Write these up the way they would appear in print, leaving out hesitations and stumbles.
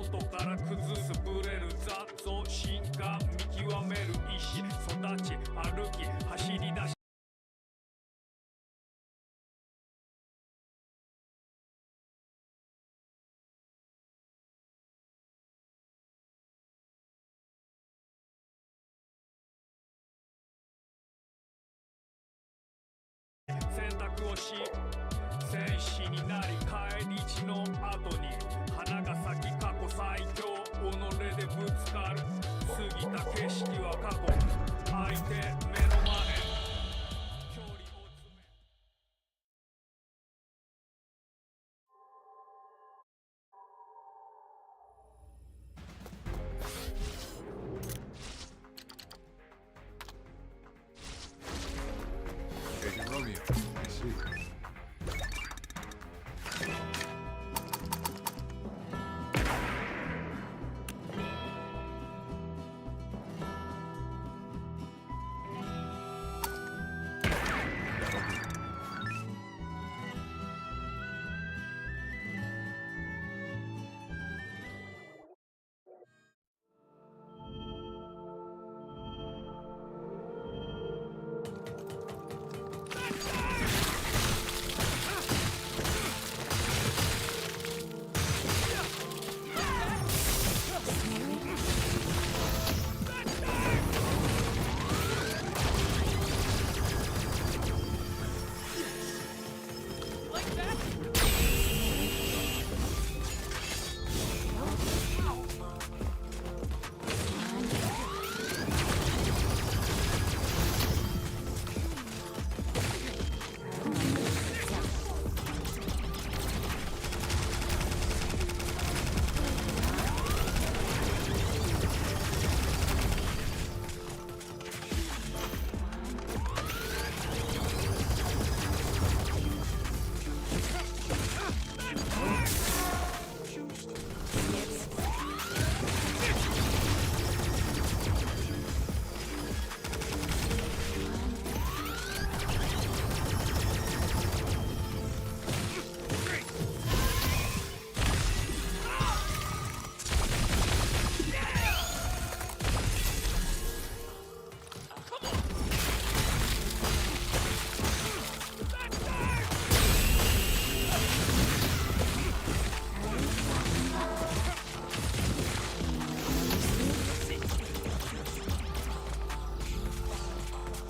外から崩すブレる雑草進化見極める意志育ち歩き走り出し選択をし戦士になり帰り地の後に花が咲き過去最強己でぶつかる過ぎた景色は過去相手目の前距離を詰めAgent Romeo, I see.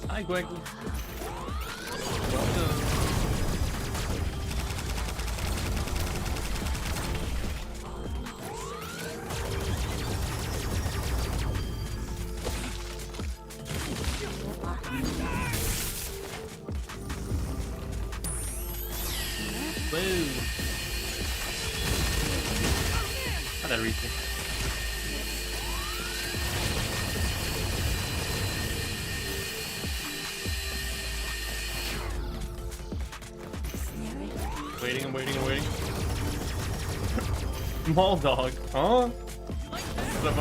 Hi, Greg. Welcome. Woo. How'd that reach me? I'm waiting. Mall dog, huh? What's up,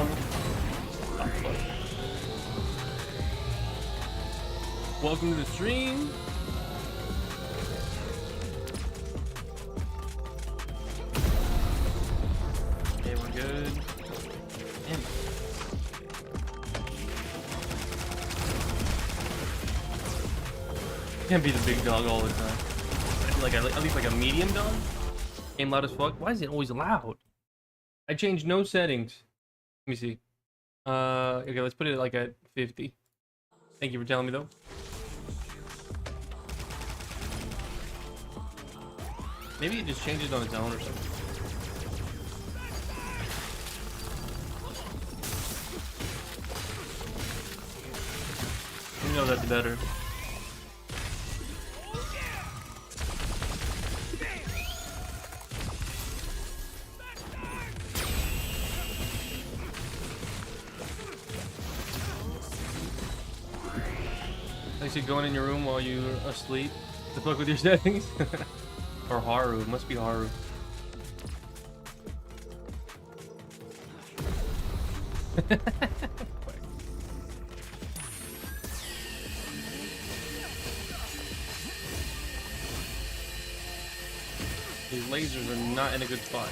welcome to the stream. Okay, we're good. Damn. Can't be the big dog all the time. Like at least like a medium dog. Game loud as fuck. Why is it always loud? I changed no settings. Let me see. Okay, let's put it like at 50. Thank you for telling me though. Maybe it just changes on its own or something. You know that's better. Thanks for going in your room while you're asleep. The fuck with your settings? Or Haru, it must be Haru. These lasers are not in a good spot.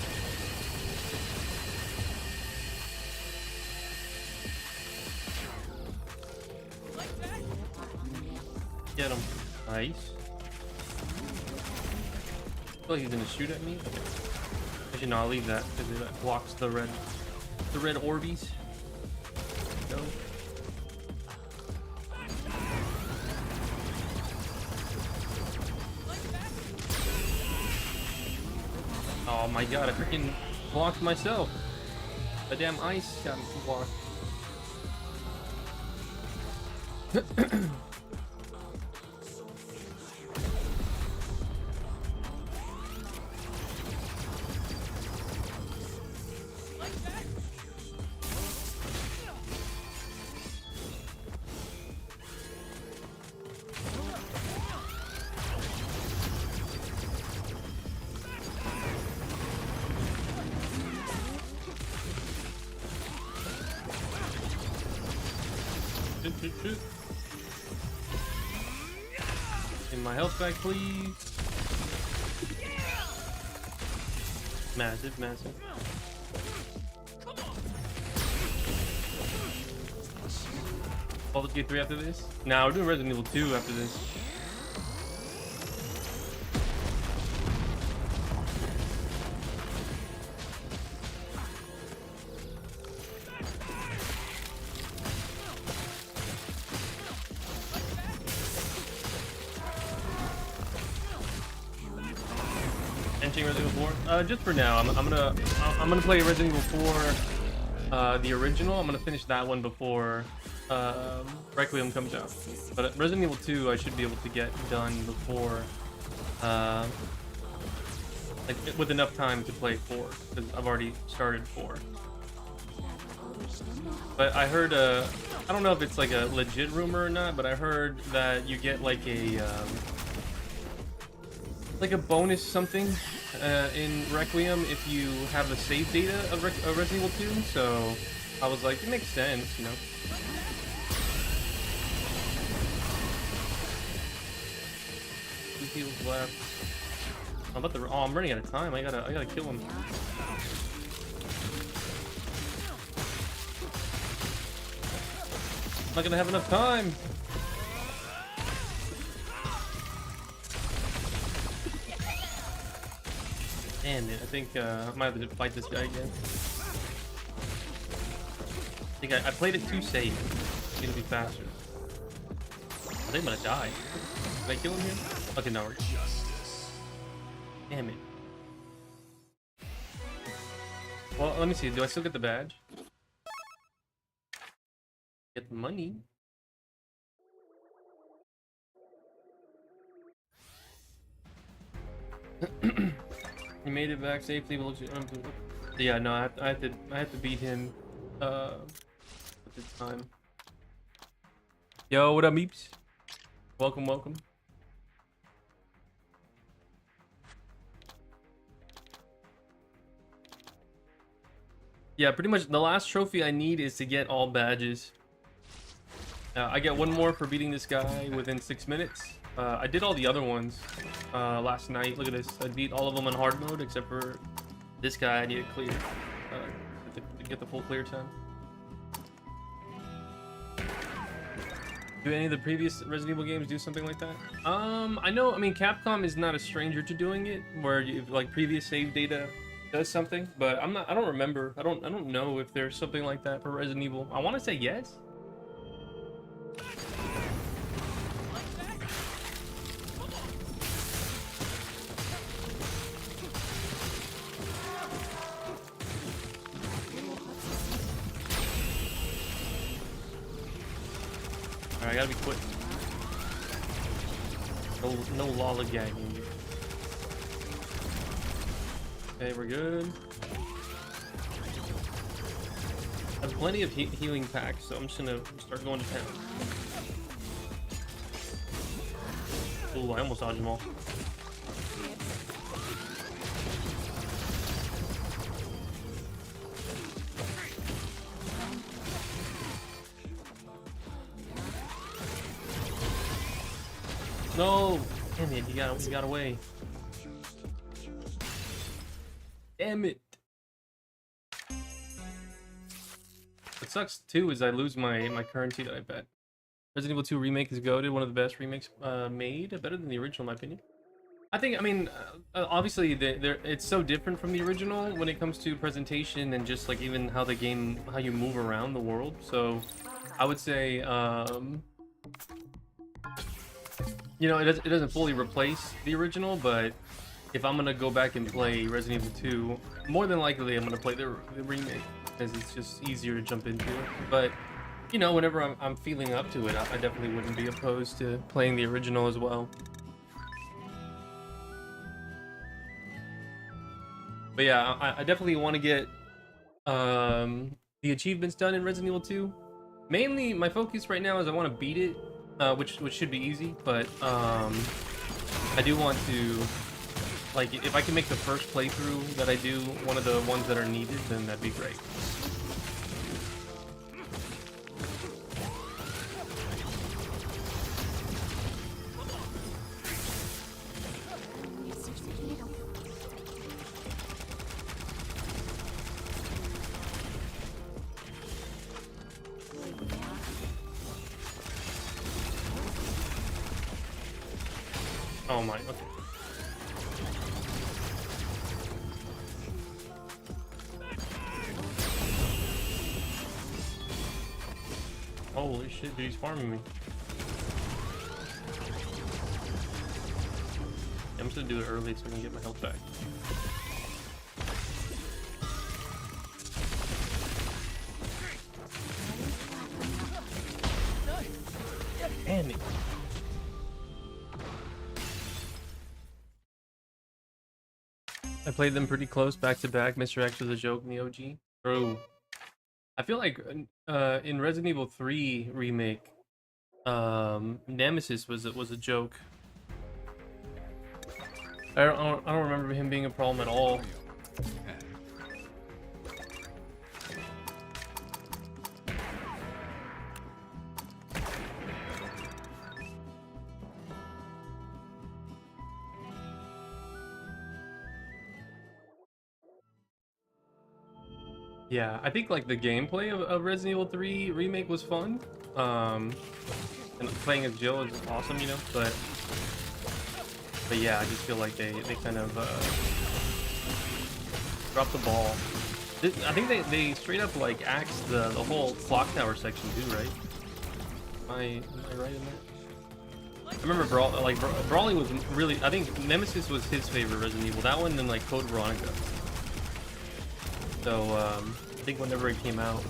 Get him. Nice. I feel like he's gonna shoot at me. Actually, no, I'll leave that because it blocks the red Orbeez. Go. Oh my god, I freaking blocked myself. The damn ice got me blocked. Shoot. Get my health back, please. Massive. Baldur's Gate 3 after this? Nah, we're doing Resident Evil 2 after this. Resident Evil 4? Just for now. I'm gonna play Resident Evil 4, the original. I'm gonna finish that one before Requiem comes out. But Resident Evil 2, I should be able to get done before, like with enough time to play 4, because I've already started 4. But I heard, I don't know if it's like a legit rumor or not, but I heard that you get like a bonus something in Requiem if you have the save data of Resident Evil 2, so I was like, it makes sense, you know. Two heals left. I'm running out of time. I gotta kill him. I'm not gonna have enough time. Damn it, I think I might have to fight this guy again. I think I played it too safe. It'll be faster. I think I'm gonna die. Did I kill him here? Okay, no, we're good. Damn it. Well, let me see. Do I still get the badge? Get the money. He made it back safely. Yeah, no, I have to beat him. At the time. Yo, what up, meeps? Welcome. Yeah, pretty much the last trophy I need is to get all badges. I get one more for beating this guy within 6 minutes. I did all the other ones last night. Look at this. I beat all of them on hard mode except for this guy. I need to clear to get the full clear time. Do any of the previous Resident Evil games do something like that? I know. I mean, Capcom is not a stranger to doing it, where you like previous save data does something, but I don't remember. I don't know if there's something like that for Resident Evil. I want to say yes. Alright, I gotta be quick. No lollygagging. Okay, we're good. I have plenty of healing packs, so I'm just gonna start going to town. Ooh, I almost dodged them all. No! Damn it, he got away. Damn it. What sucks too is I lose my currency that I bet. Resident Evil 2 remake is goated, one of the best remakes made, better than the original, in my opinion. I mean, obviously, it's so different from the original when it comes to presentation and just like even how how you move around the world. So, I would say, you know, it doesn't fully replace the original, but if I'm gonna go back and play Resident Evil 2, more than likely I'm gonna play the remake because it's just easier to jump into. But you know, whenever I'm feeling up to it, I definitely wouldn't be opposed to playing the original as well. But yeah, I definitely want to get the achievements done in Resident Evil 2. Mainly, my focus right now is I want to beat it, which should be easy. But I do want to, like, if I can make the first playthrough that I do one of the ones that are needed, then that'd be great. Oh my, okay. Holy shit, dude, he's farming me. I'm just gonna do it early so I can get my health back. Damn it. I played them pretty close back to back. Mr. X was a joke in the OG. Bro, I feel like in Resident Evil 3 remake, Nemesis was a joke. I don't remember him being a problem at all. Yeah, I think like the gameplay of Resident Evil 3 remake was fun. And playing as Jill is awesome, you know, but yeah, I just feel like they kind of dropped the ball. I think they straight up like axed the whole clock tower section too, right? Am I right in that? I remember Brawley was really, I think Nemesis was his favorite Resident Evil. That one and like Code Veronica. So I think whenever it came out,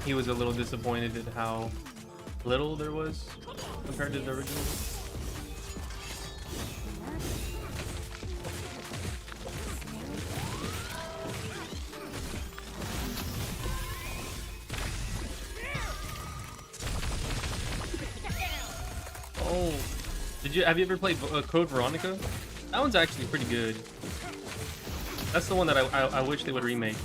he was a little disappointed at how little there was compared to the original. Oh, have you ever played Code Veronica? That one's actually pretty good. That's the one that I wish they would remake.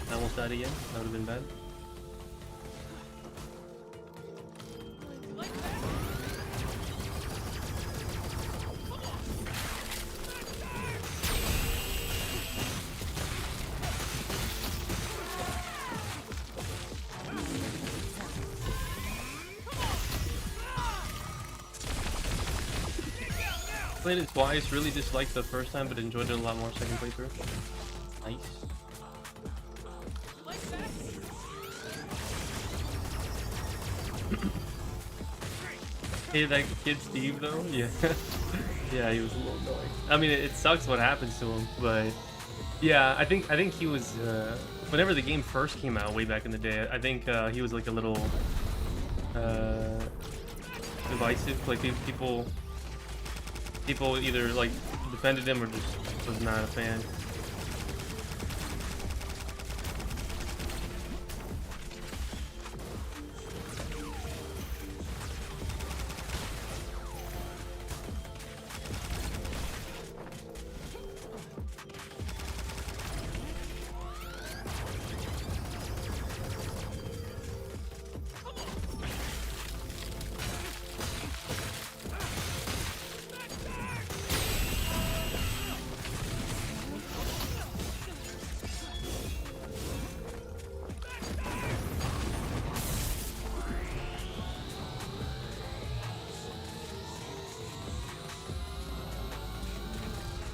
I almost died again. That would have been bad. Played it twice, really disliked the first time, but enjoyed it a lot more second playthrough. Nice. Hey, that kid Steve though? Yeah. Yeah, he was a little annoying. I mean, it sucks what happens to him, but yeah, I think he was, whenever the game first came out way back in the day, I think he was like a little divisive. Like people either like defended him or just was not a fan.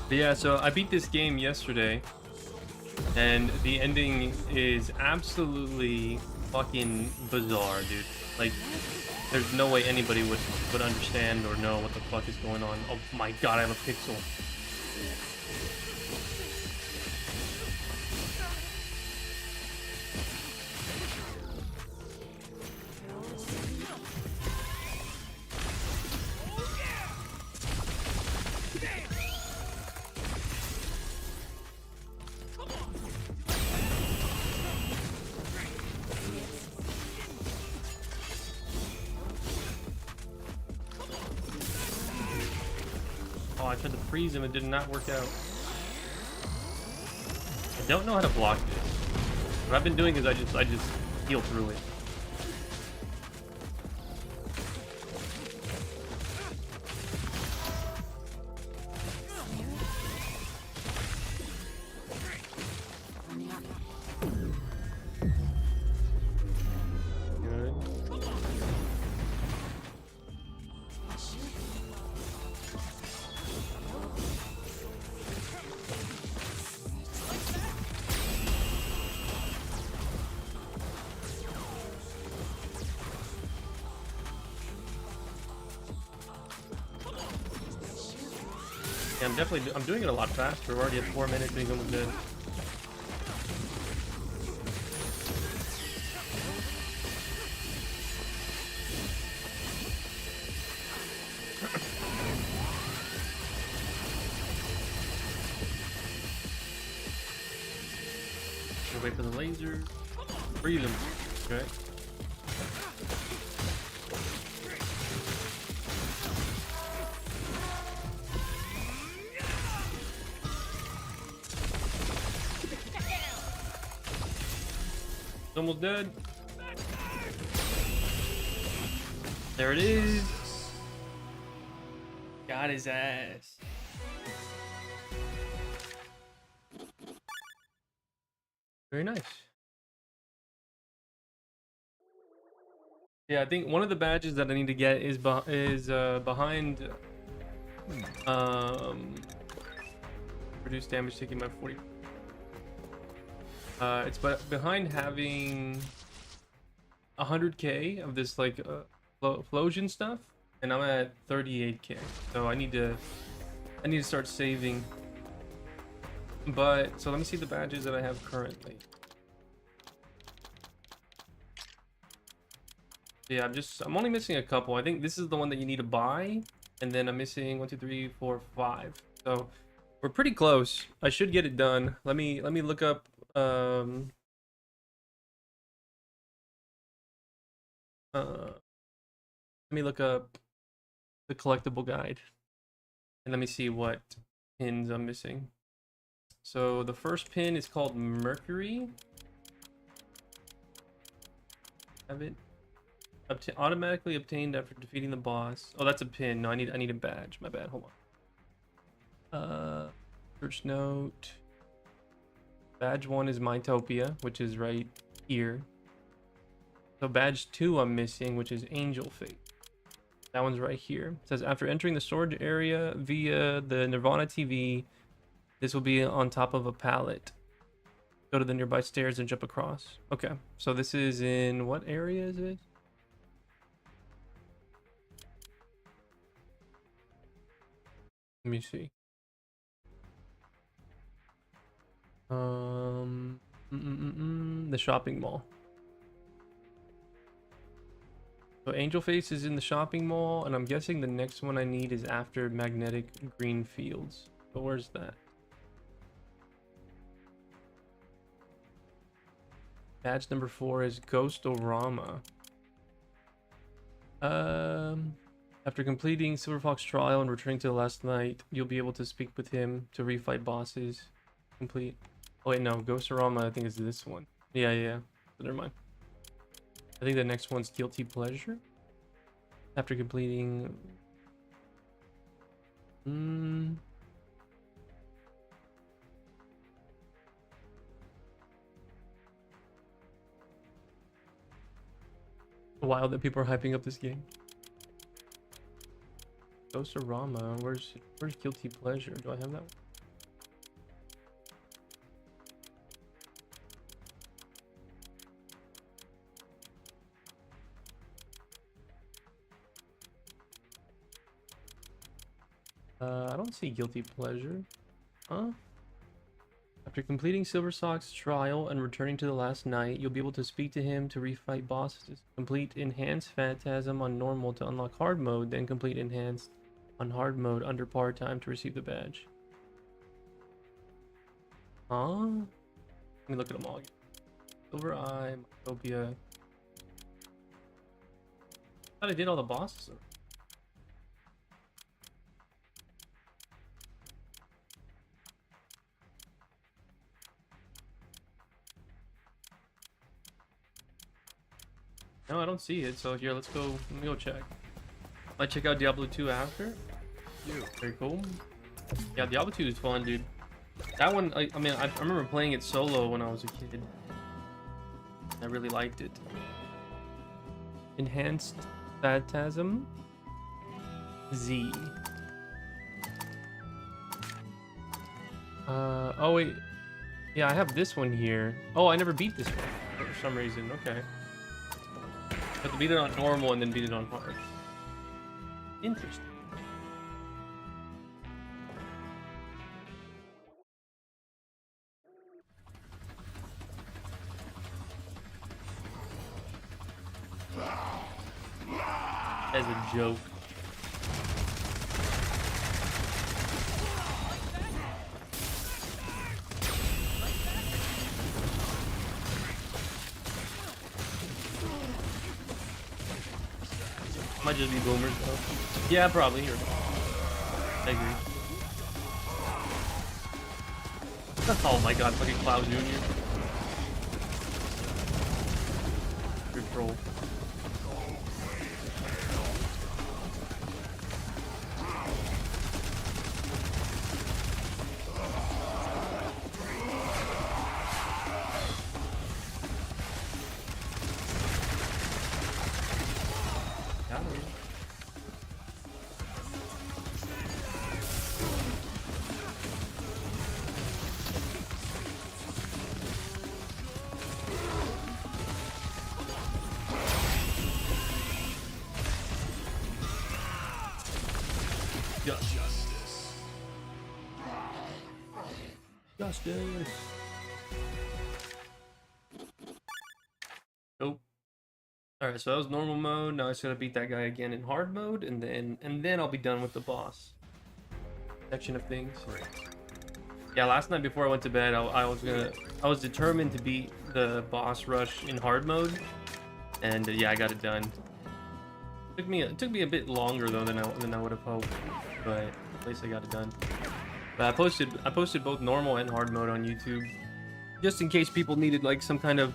But yeah, so I beat this game yesterday, and the ending is absolutely fucking bizarre, dude. Like, there's no way anybody would understand or know what the fuck is going on. Oh my god, I have a pixel. Oh, I tried to freeze him. It did not work out. I don't know how to block this. What I've been doing is I just heal through it. Good. Yeah, I'm doing it a lot faster. We're already at 4 minutes being almost dead. We'll wait for the laser. Freeze him. Okay. Almost dead. There it is. Got his ass. Very nice. Yeah, I think one of the badges that I need to get is behind reduce damage taken by 40. It's behind having 100k of this like flosion stuff, and I'm at 38k. So I need to start saving. But so let me see the badges that I have currently. Yeah, I'm only missing a couple. I think this is the one that you need to buy, and then I'm missing 1, 2, 3, 4, 5. So we're pretty close. I should get it done. Let me look up let me look up the collectible guide, and let me see what pins I'm missing. So the first pin is called Mercury. Have it automatically obtained after defeating the boss. Oh, that's a pin. No, I need a badge. My bad. Hold on. Search note. Badge 1 is Mytopia, which is right here. So badge 2 I'm missing, which is Angel Fate. That one's right here. It says after entering the storage area via the Nirvana TV, this will be on top of a pallet. Go to the nearby stairs and jump across. Okay, so this is in what area is it? Let me see. The shopping mall. So Angel Face is in the shopping mall, and I'm guessing the next one I need is after Magnetic Green Fields. But where's that? Badge number 4 is Ghost-O-Rama. After completing Silver Fox trial and returning to the last night, you'll be able to speak with him to refight bosses. Complete. Oh wait, no, Ghost-O-Rama I think is this one. Yeah. So never mind. I think the next one's Guilty Pleasure. After completing... Wild that people are hyping up this game. Ghost-O-Rama, where's Guilty Pleasure? Do I have that one? I don't see guilty pleasure. Huh? After completing Silver Sock's trial and returning to the last night, you'll be able to speak to him to refight bosses. Complete Enhanced Phantasm on normal to unlock hard mode, then complete Enhanced on hard mode under par time to receive the badge. Huh? Let me look at them all again. Silver Eye, Mycopia. I thought I did all the bosses. No, I don't see it. So here, let's go. Let me go check. Might check out Diablo 2 after. Very cool. Yeah, Diablo 2 is fun, dude. That one, I mean, I remember playing it solo when I was a kid. I really liked it. Enhanced Phantasm Z. Oh wait. Yeah, I have this one here. Oh, I never beat this one for some reason. Okay. I have to beat it on normal and then beat it on hard. Interesting. As a joke. Might just be boomers though. Yeah, probably. I agree. Oh my god, fucking Cloud Jr. Good troll. Justice. Nope. Alright, so that was normal mode. Now I just gotta beat that guy again in hard mode, and then I'll be done with the boss section of things. Yeah, last night before I went to bed, I was determined to beat the boss rush in hard mode, and yeah, I got it done. It took me a bit longer though than I would have hoped, but at least I got it done. But I posted both normal and hard mode on YouTube, just in case people needed like some kind of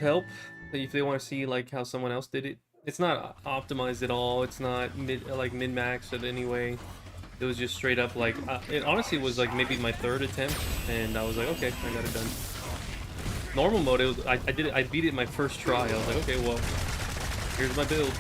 help, if they want to see like how someone else did it. It's not optimized at all. It's not min-maxed in any way. It was just straight up like it honestly was like maybe my third attempt, and I was like, okay, I got it done. Normal mode, it was I beat it my first try. I was like, okay, well, here's my build.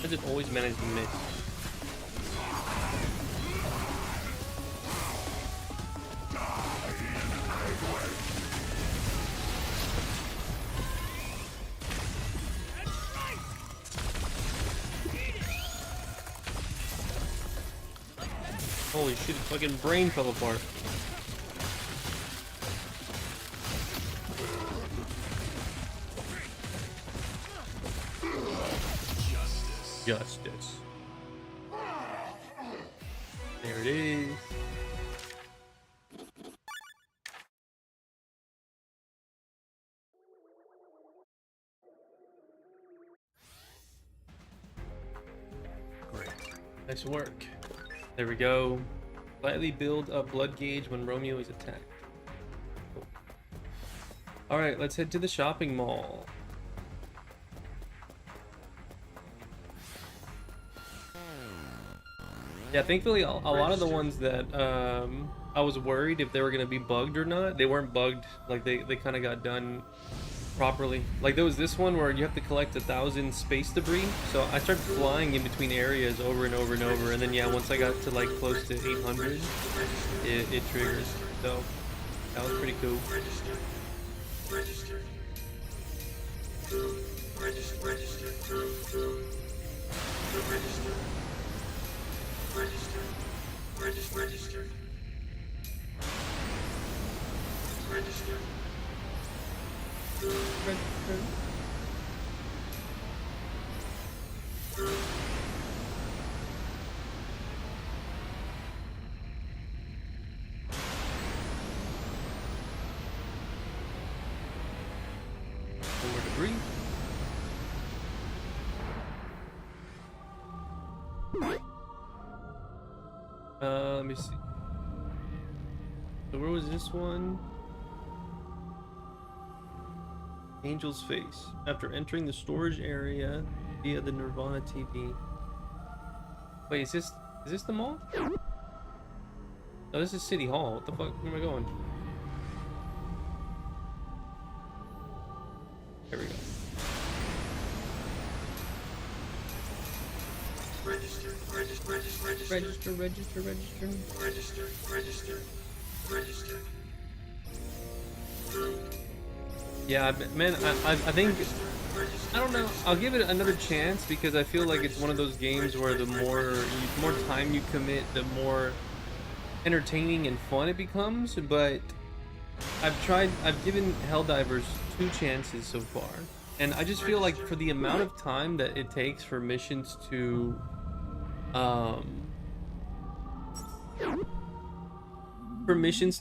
I just always manage to miss. Holy shit, his fucking brain fell apart. Justice. There it is. Great. Nice work. There we go. Slightly build up blood gauge when Romeo is attacked. Cool. All right, let's head to the shopping mall. Yeah, thankfully a lot of the ones that I was worried if they were gonna be bugged or not, they weren't bugged. Like they kind of got done properly. Like there was this one where you have to collect 1,000 space debris. So I started flying in between areas over and over and over, and then yeah, once I got to like close to 800, it triggers. So that was pretty cool. Register. More debris. Let me see. So where was this one? Angel's face. After entering the storage area via the Nirvana TV. Wait, is this the mall? No, this is City Hall. What the fuck? Where am I going? There we go. Register. Yeah, man, I think, I don't know, I'll give it another chance because I feel like it's one of those games where the more time you commit, the more entertaining and fun it becomes. But I've given Helldivers 2 chances so far, and I just feel like for the amount of time that it takes for missions to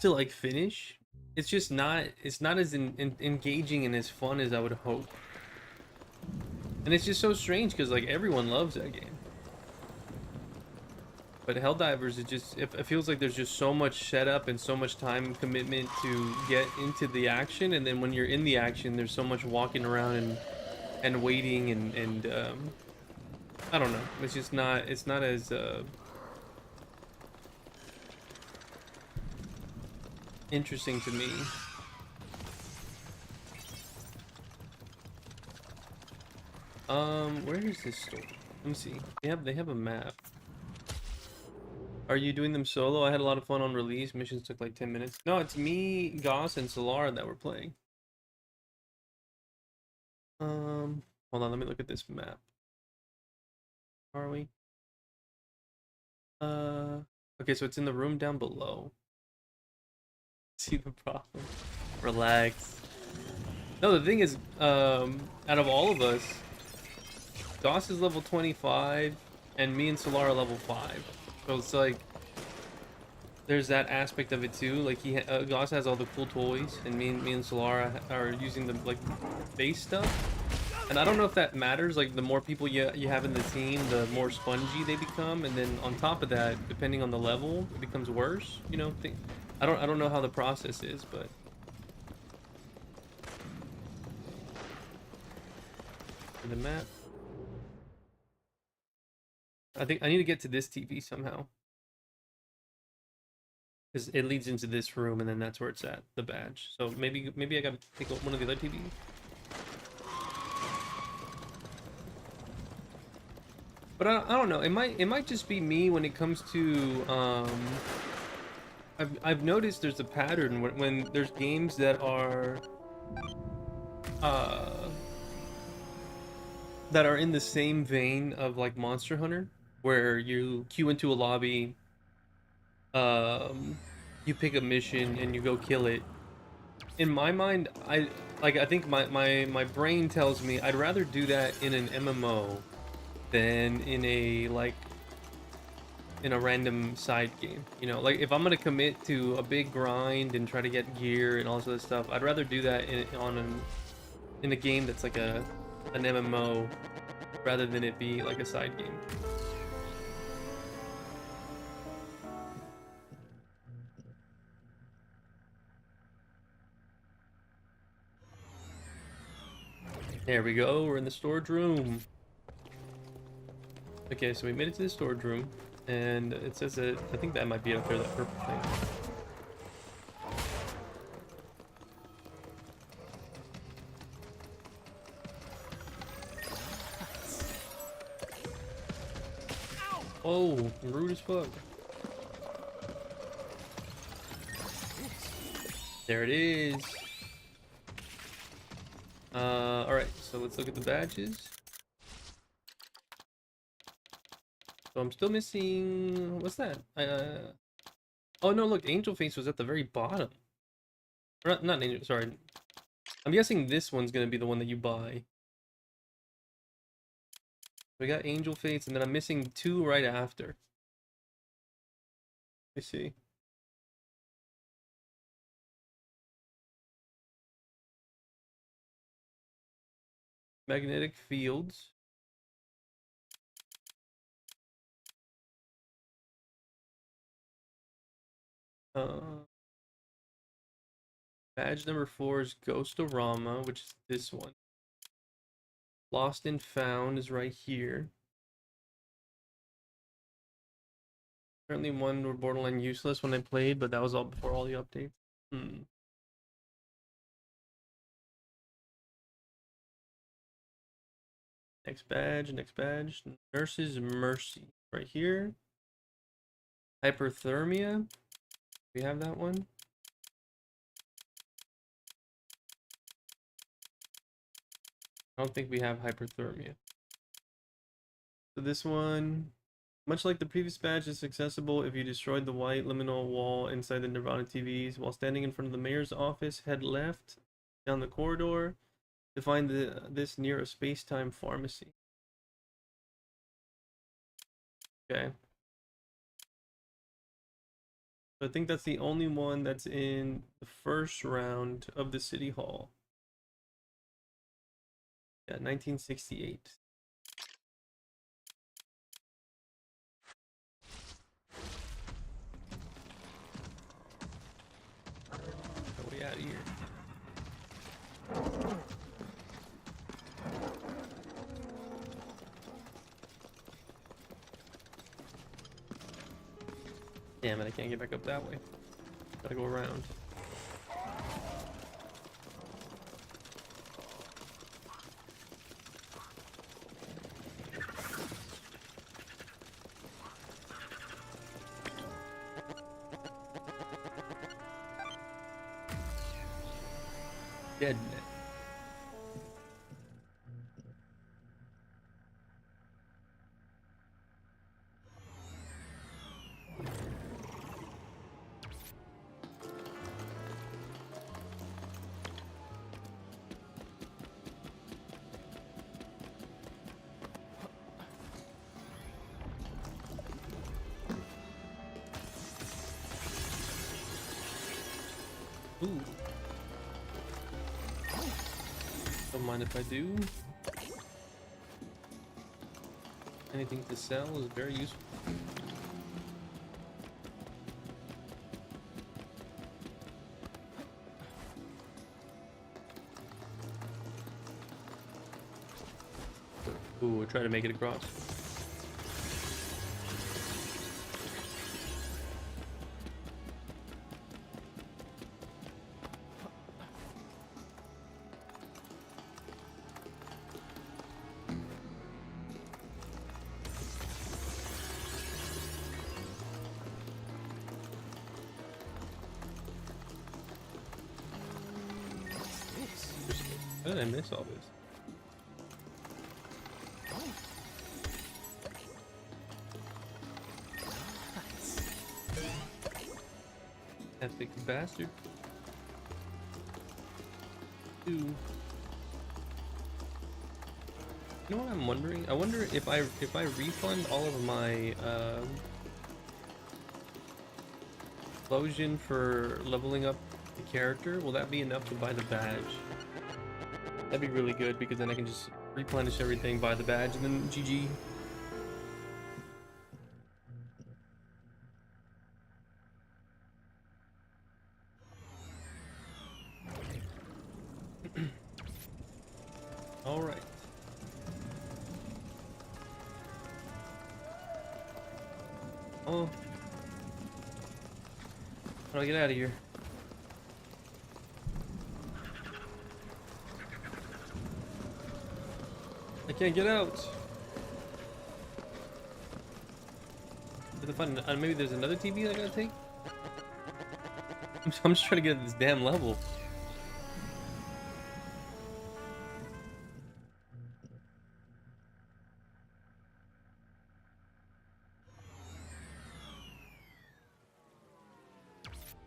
like finish, it's just not, it's not as engaging and as fun as I would hope. And it's just so strange because like everyone loves that game. But Helldivers, it feels like there's just so much setup and so much time commitment to get into the action, and then when you're in the action, there's so much walking around and waiting and I don't know. It's just not. It's not as interesting to me. Where is this store? Let me see. They have a map. Are you doing them solo? I had a lot of fun on release. Missions took like 10 minutes. No, it's me, Goss, and Solara that were playing. Hold on, let me look at this map. Are we? Okay, so it's in the room down below. See the problem? Relax. No, the thing is, out of all of us, Goss is level 25, and me and Solar are level 5. So it's like, there's that aspect of it too. Like Goss has all the cool toys, and me and Solara are using the like base stuff. And I don't know if that matters. Like the more people you have in the team, the more spongy they become. And then on top of that, depending on the level, it becomes worse. You know, I don't know how the process is, but. The map. I think I need to get to this TV somehow. Because it leads into this room, and then that's where it's at, the badge. So maybe I gotta take one of the other TVs. But I don't know. It might just be me when it comes to I've noticed there's a pattern when there's games that are in the same vein of like Monster Hunter, where you queue into a lobby, you pick a mission and you go kill it. In my mind, I think my brain tells me I'd rather do that in an MMO than in a random side game. You know, like if I'm gonna commit to a big grind and try to get gear and all this other stuff, I'd rather do that in a game that's like an MMO rather than it be like a side game. There we go. We're in the storage room. Okay, so we made it to the storage room, and it says that I think that might be up there, that purple thing. Oh, rude as fuck. There it is. Alright, so let's look at the badges. So I'm still missing, what's that? Oh no, look, Angel Face was at the very bottom. Or not Angel, sorry. I'm guessing this one's gonna be the one that you buy. We got Angel Face, and then I'm missing 2 right after. Let me see. Magnetic Fields. Badge number 4 is Ghostorama, which is this one. Lost and Found is right here. Apparently one were borderline useless when I played, but that was all before all the updates. Next badge, next badge. Nurse's Mercy, right here. Hyperthermia. We have that one. I don't think we have hyperthermia. So this one, much like the previous badge, is accessible if you destroyed the white liminal wall inside the Nirvana TVs. While standing in front of the mayor's office, head left down the corridor to find this near a space-time pharmacy. Okay. So I think that's the only one that's in the first round of the City Hall. Yeah, 1968. Get way out of here. Damn it, I can't get back up that way. Gotta go around. Dead net. Ooh. Don't mind if I do. Anything to sell is very useful. Ooh, try to make it across. How did I miss all this? Epic bastard. Ooh. You know what I'm wondering? I wonder if I refund all of my explosion for leveling up the character, will that be enough to buy the badge? That'd be really good, because then I can just replenish everything, buy the badge, and then GG. All Oh. How do I get out of here? I can't get out. Did I find, maybe there's another TV I gotta take? I'm just trying to get to this damn level.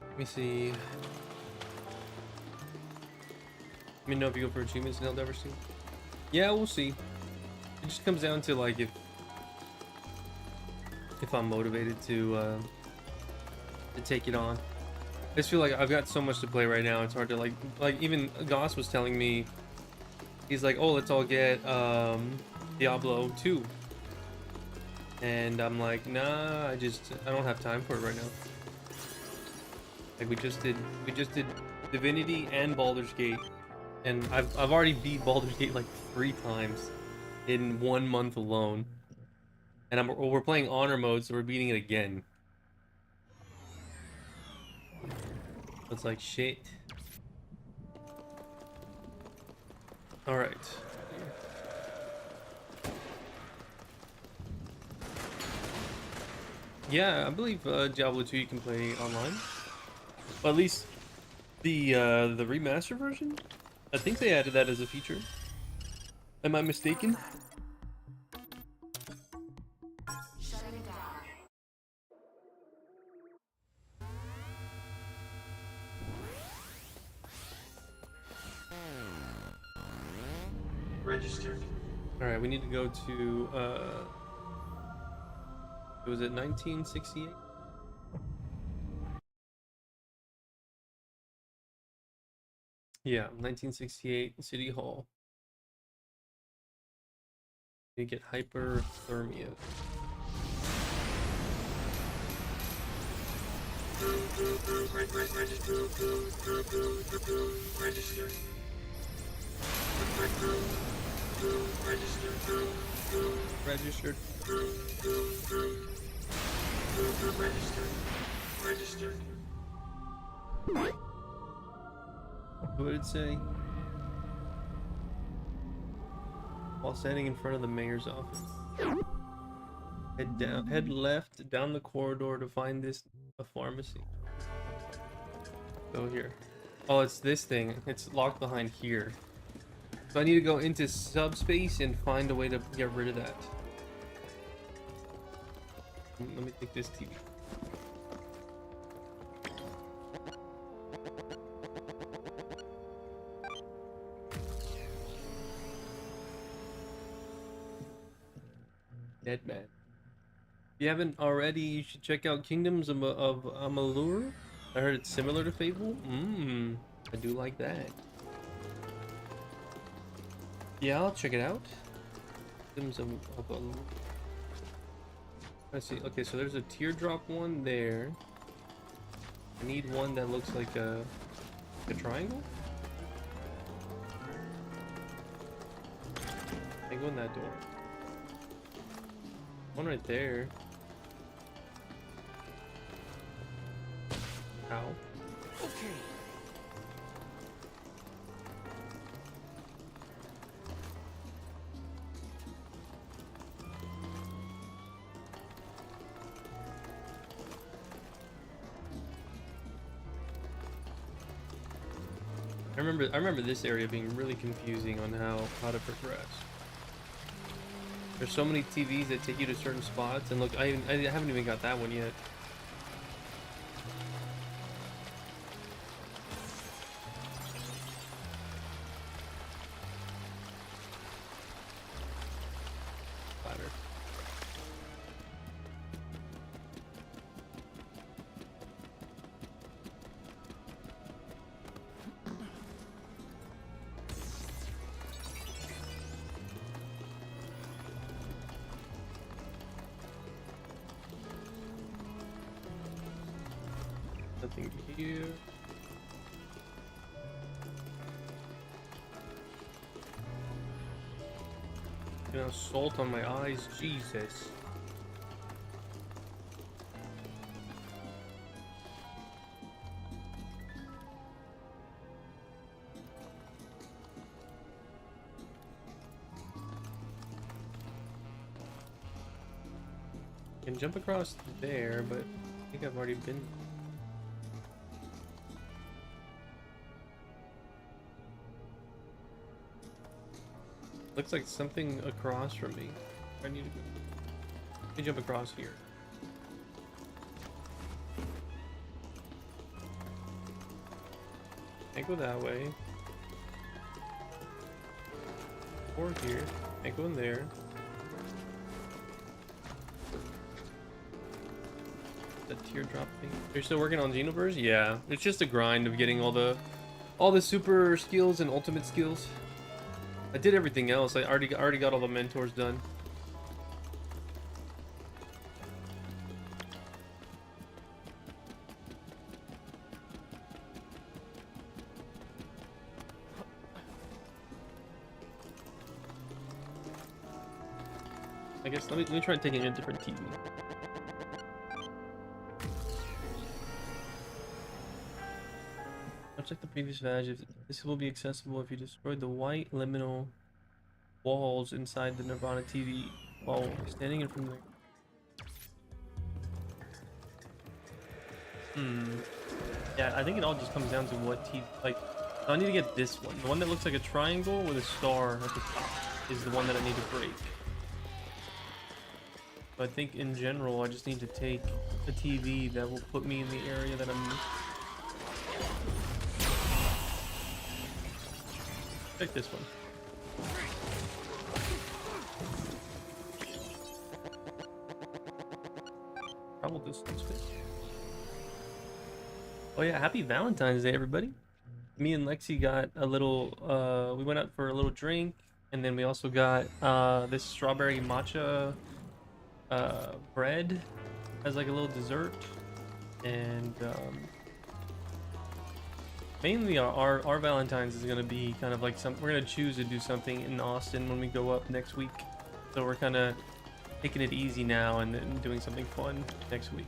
Let me see. Let me know if you go for achievements in Helldivers 2. Yeah, we'll see. It just comes down to like if I'm motivated to take it on. I just feel like I've got so much to play right now. It's hard to like even Goss was telling me, he's like, oh, let's all get Diablo 2, and I'm like, nah, I don't have time for it right now. Like we just did Divinity and Baldur's Gate, and I've already beat Baldur's Gate like 3 times in 1 month alone, and we're playing honor mode, so we're beating it again. It's like shit. All right. Yeah, I believe Diablo 2 you can play online. Well, at least the remaster version. I think they added that as a feature. Am I mistaken? Registered. All right, we need to go to was it 1968? Yeah, 1968 City Hall. You get hyperthermia. Registered. Registered. Registered. What did it say? While standing in front of the mayor's office. Head left down the corridor to find a pharmacy. Go here. Oh, it's this thing. It's locked behind here. So I need to go into subspace and find a way to get rid of that. Let me take this TV. Dead man. If you haven't already, you should check out Kingdoms of Amalur. I heard it's similar to Fable. I do like that. Yeah, I'll check it out. Kingdoms of Amalur. Let's see. Okay, so there's a teardrop one there. I need one that looks like a triangle. I go in that door. One right there. Ow. Okay. I remember this area being really confusing on how to progress. There's so many TVs that take you to certain spots, and look, I haven't even got that one yet. Ladder. Nothing here. You know, salt on my eyes, Jesus. I can jump across there, but I think I've already been. Looks like something across from me. I need to go. Let me jump across here. Can't go that way. Or here. Can't go in there. The teardrop thing. You're still working on Xenoverse? Yeah. It's just a grind of getting all the super skills and ultimate skills. I did everything else. I already got all the mentors done. I guess let me try taking a different TV. Much like the previous badge, this will be accessible if you destroy the white liminal walls inside the Nirvana TV while standing in front of the... Yeah, I think it all just comes down to what TV... Like, so I need to get this one. The one that looks like a triangle with a star at the top is the one that I need to break. I think in general, I just need to take a TV that will put me in the area that I'm... Take this one. Travel distance. Oh yeah, happy Valentine's Day, everybody. Me and Lexi got a little, we went out for a little drink, and then we also got this strawberry matcha bread as like a little dessert, and mainly our Valentine's is gonna be kind of like we're gonna choose to do something in Austin when we go up next week, so we're kind of taking it easy now and then doing something fun next week.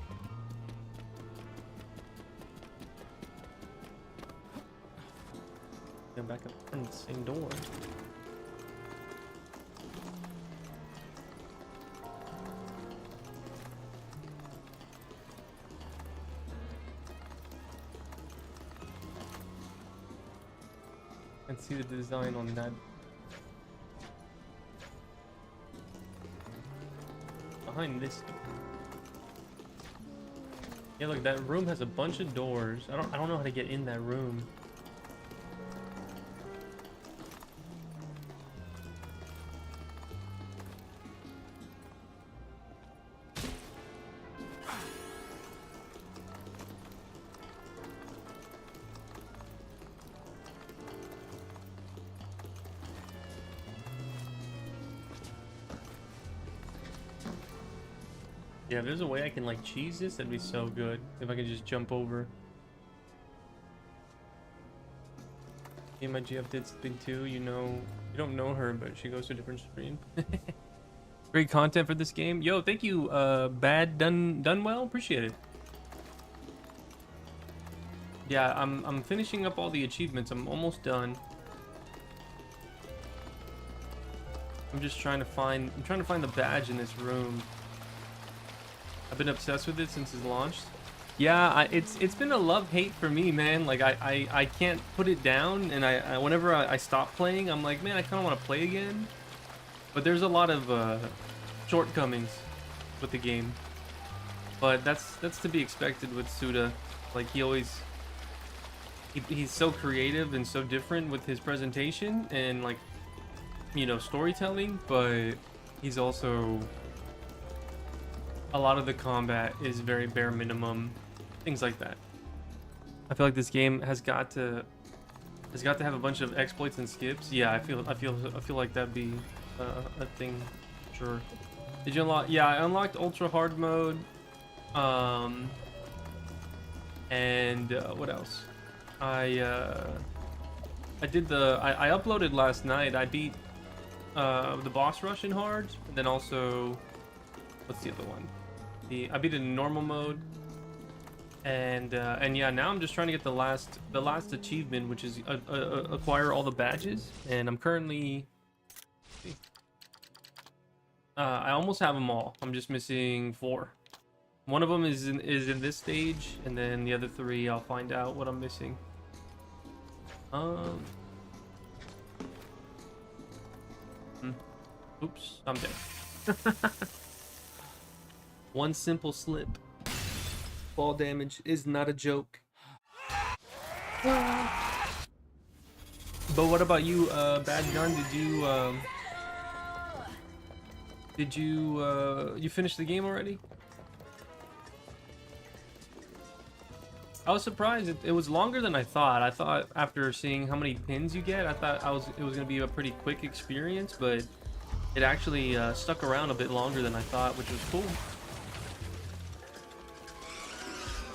Go back up in the same door. And see the design on that. Behind this. Yeah, look, that room has a bunch of doors. I don't know how to get in that room. Yeah, if there's a way I can like cheese this, that'd be so good. If I could just jump over. Me and my GF did something too, you know. You don't know her, but she goes to a different stream. Great content for this game. Yo, thank you, Bad done well. Appreciate it. Yeah, I'm finishing up all the achievements. I'm almost done. I'm just trying to find the badge in this room. I've been obsessed with it since it's launched. Yeah, it's been a love-hate for me, man. Like I can't put it down, and whenever I stop playing, I'm like, man, I kind of want to play again. But there's a lot of shortcomings with the game. But that's to be expected with Suda. Like he's so creative and so different with his presentation and like, you know, storytelling, but he's also, a lot of the combat is very bare minimum, things like that. I feel like this game has got to have a bunch of exploits and skips. Yeah, I feel like that'd be a thing, sure. Did you unlock? Yeah, I unlocked ultra hard mode. And what else? I uploaded last night. I beat the boss rush in hard, and then also, what's the other one? I beat it in normal mode, and yeah, now I'm just trying to get the last achievement, which is acquire all the badges, and I'm currently, I almost have them all. I'm just missing 4. One of them is in this stage, and then the other 3 I'll find out what I'm missing. Um. Oops, I'm dead. One simple slip. Fall damage is not a joke. But what about you, Bad Gun? You finish the game already? I was surprised. It was longer than I thought. I thought after seeing how many pins you get, I thought it was gonna be a pretty quick experience, but it actually stuck around a bit longer than I thought, which was cool.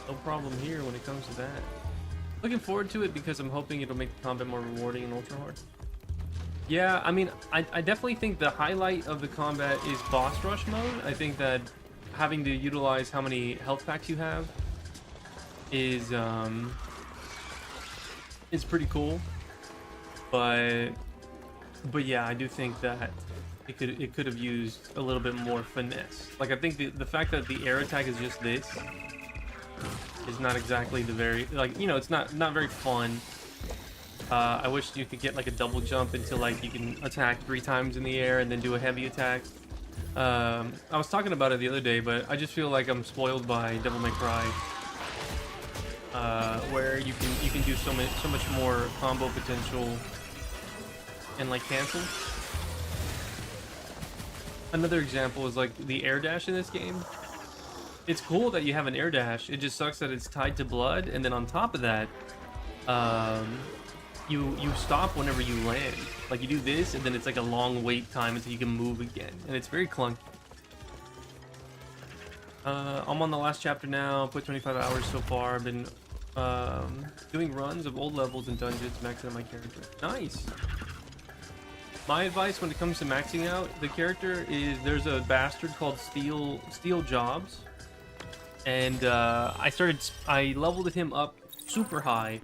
No problem here when it comes to that. Looking forward to it because I'm hoping it'll make the combat more rewarding in Ultra Hard. Yeah, I mean, I definitely think the highlight of the combat is boss rush mode. I think that having to utilize how many health packs you have is pretty cool. But yeah, I do think that it could have used a little bit more finesse. Like, I think the fact that the air attack is just this is not exactly the very, like, you know, it's not very fun. I wish you could get like a double jump until like you can attack 3 times in the air and then do a heavy attack. I was talking about it the other day, but I just feel like I'm spoiled by Devil May Cry, where you can do so much more combo potential and like cancel. Another example is like the air dash in this game. It's cool that you have an air dash. It just sucks that it's tied to blood, and then on top of that, you stop whenever you land. Like, you do this, and then it's like a long wait time until you can move again, and it's very clunky. I'm on the last chapter now. Put 25 hours so far. I've been doing runs of old levels and dungeons, maxing out my character. Nice. My advice when it comes to maxing out the character is there's a bastard called Steel Jobs, and I leveled him up super high,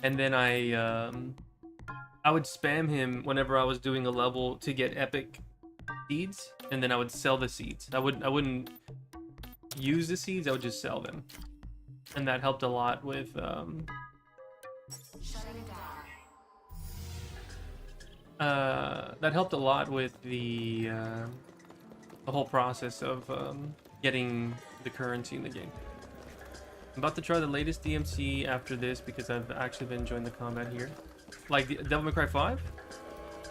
and then I would spam him whenever I was doing a level to get epic seeds, and then I would sell the seeds. I wouldn't use the seeds, I would just sell them, and that helped a lot with the whole process of getting the currency in the game. I'm about to try the latest DMC after this because I've actually been enjoying the combat here. Like the Devil May Cry 5?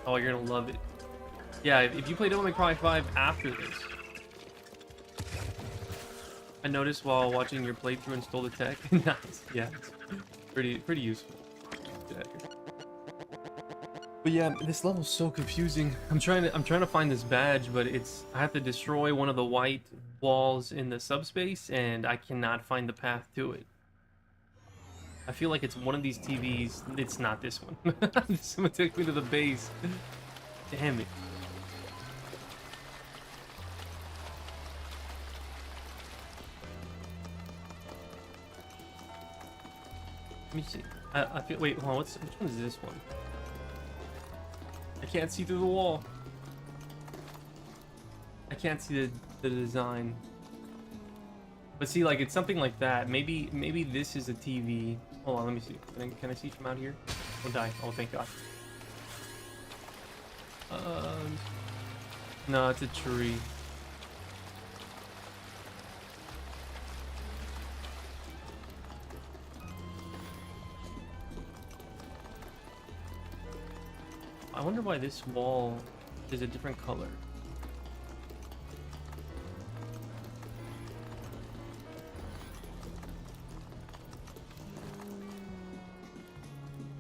Oh, you're gonna love it. Yeah, if you play Devil May Cry 5 after this. I noticed while watching your playthrough install the tech. Nice. Yeah, it's pretty useful. Get out of here. But yeah, this level's so confusing. I'm trying to find this badge, but I have to destroy one of the white walls in the subspace, and I cannot find the path to it. I feel like it's one of these TVs. It's not this one. Someone took me to the base. Damn it. Let me see. I feel. Wait, hold on. Which one is this one? I can't see through the wall. I can't see the design. But see, like, it's something like that. Maybe this is a TV. Hold on, let me see. Can I see from out here? Oh, die. Oh, thank God. No, it's a tree. I wonder why this wall is a different color.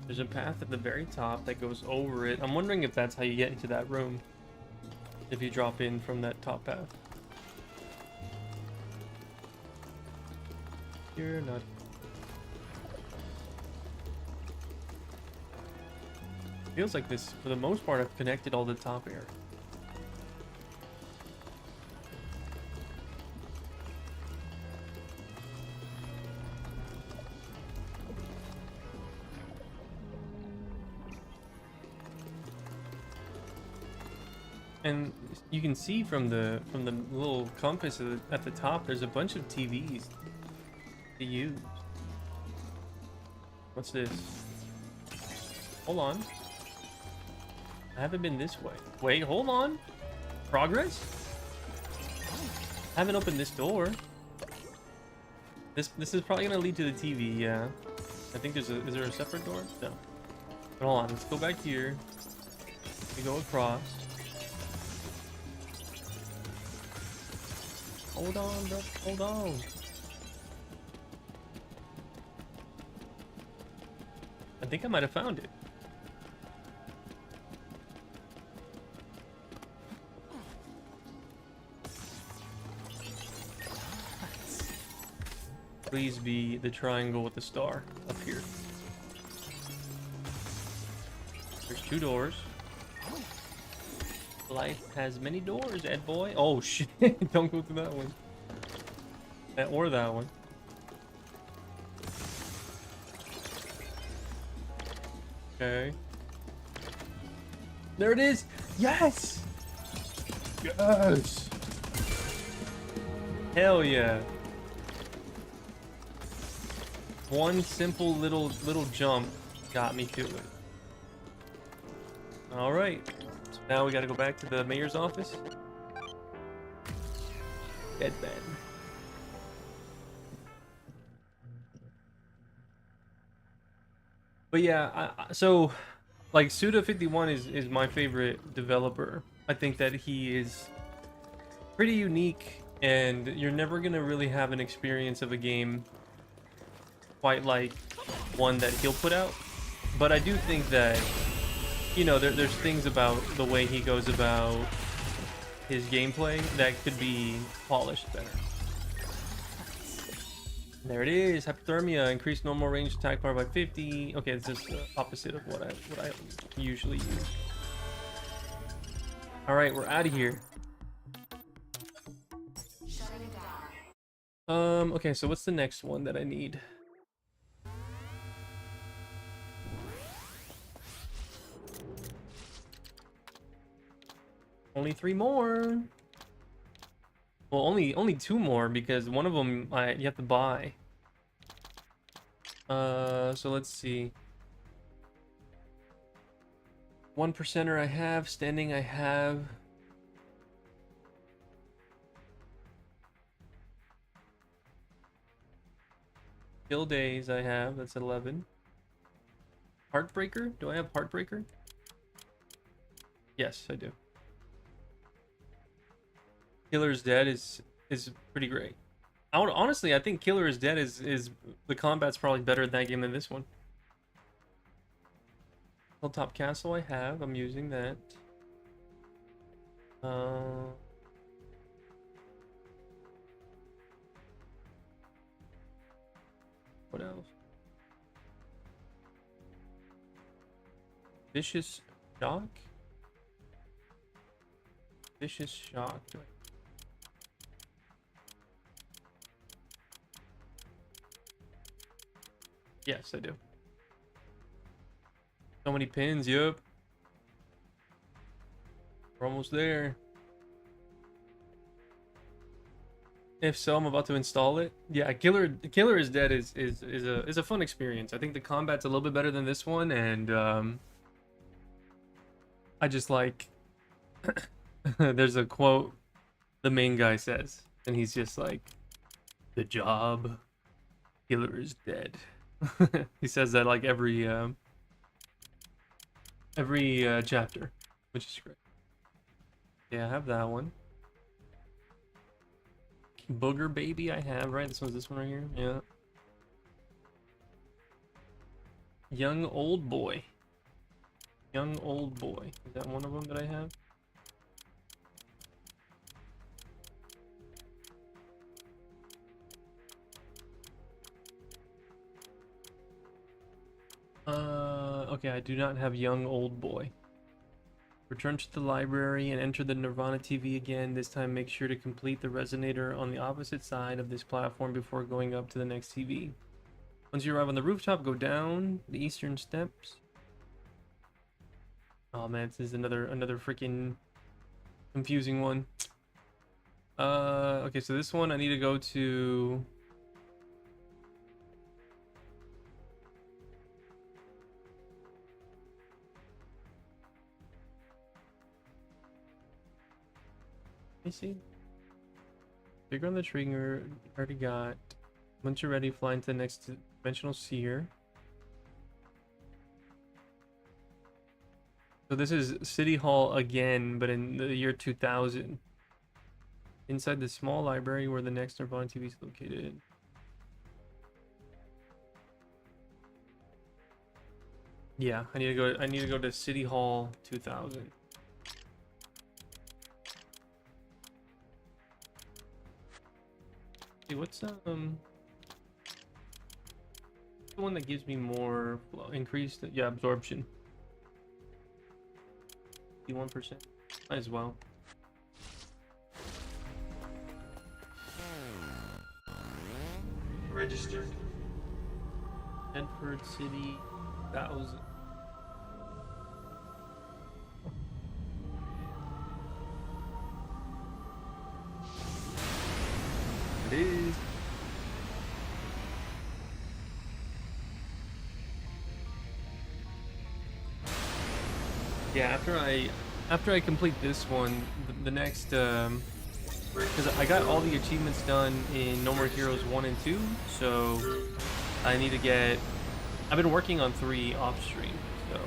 There's a path at the very top that goes over it. I'm wondering if that's how you get into that room. If you drop in from that top path. You're not. Feels like this, for the most part, I've connected all the top air. And you can see from the little compass at the top, there's a bunch of TVs to use. What's this? Hold on. I haven't been this way. Wait, hold on. Progress? I haven't opened this door. This is probably gonna lead to the TV, yeah. I think is there a separate door? No. But hold on, let's go back here. We go across. Hold on, bro. Hold on. I think I might have found it. Please be the triangle with the star up here. There's 2 doors. Life has many doors, Ed boy. Oh shit! Don't go through that one. Or that one. Okay. There it is. Yes. Yes. Hell yeah. One simple little jump got me to it. All right. So now we got to go back to the mayor's office. Dead man. But yeah, so like Suda51 is my favorite developer. I think that he is pretty unique, and you're never gonna really have an experience of a game quite like one that he'll put out. But I do think that, you know, there's things about the way he goes about his gameplay that could be polished better. There it is. Hypothermia, increased normal range attack power by 50. Okay, this is the opposite of what I usually use. All right, we're out of here. Okay, so what's the next one that I need? Only 3 more. Well, only 2 more because one of them you have to buy. So let's see. 1%er I have, standing I have. Kill days I have, that's 11. Heartbreaker? Do I have Heartbreaker? Yes, I do. Killer is Dead is pretty great. Honestly, I think Killer is Dead is the combat's probably better in that game than this one. Hilltop Castle I have, I'm using that. What else? Vicious Shock? Vicious Shock. Yes, I do. So many pins, yep. We're almost there. If so, I'm about to install it. Yeah, Killer is Dead is a fun experience. I think the combat's a little bit better than this one, and I just like there's a quote the main guy says, and he's just like, "The job, Killer is dead." He says that like every chapter, which is great. Yeah, I have that one. Booger Baby I have, right? This one right here. Yeah. Young Old Boy. Young Old Boy. Is that one of them that I have? Okay, I do not have Young Old Boy. Return to the library and enter the Nirvana TV again. This time make sure to complete the resonator on the opposite side of this platform before going up to the next TV. Once you arrive on the rooftop, go down the eastern steps. Oh man, this is another freaking confusing one. Okay, so this one I need to go to. Let me see. Figure on the trigger. Already got. Once you're ready, fly into the next dimensional sphere. So this is City Hall again, but in the year 2000. Inside the small library where the next Nirvana TV is located. Yeah, I need to go. I need to go to City Hall 2000. Hey, what's the one that gives me more increased? Yeah, absorption. 51%. Might as well. Registered. Bedford City 1000. It is. Yeah, after I complete this one, the next because I got all the achievements done in No More Heroes 1 and 2, so I need to get. I've been working on 3 off stream, so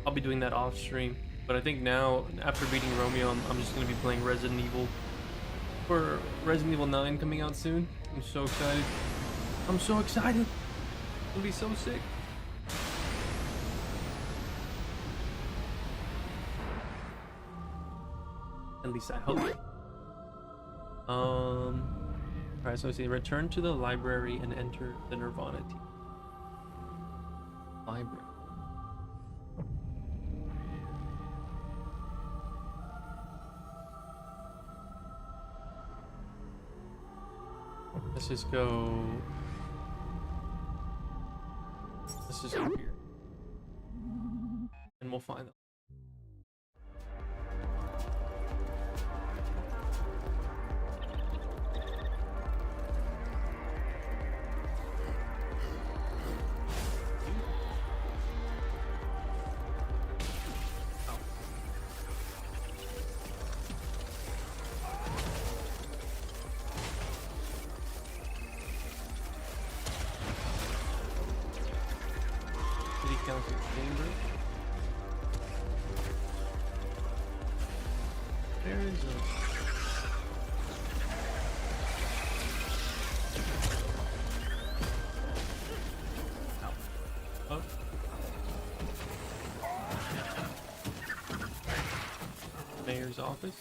I'll be doing that off stream. But I think now, after beating Romeo, I'm just gonna be playing Resident Evil. For Resident Evil 9 coming out soon. I'm so excited. I'm so excited. It'll be so sick. At least I hope. Alright, so I see return to the library and enter the Nirvana team. Library. Let's just go. Let's just go here. And we'll find them. Council chamber. There is a... Oh. Mayor's office.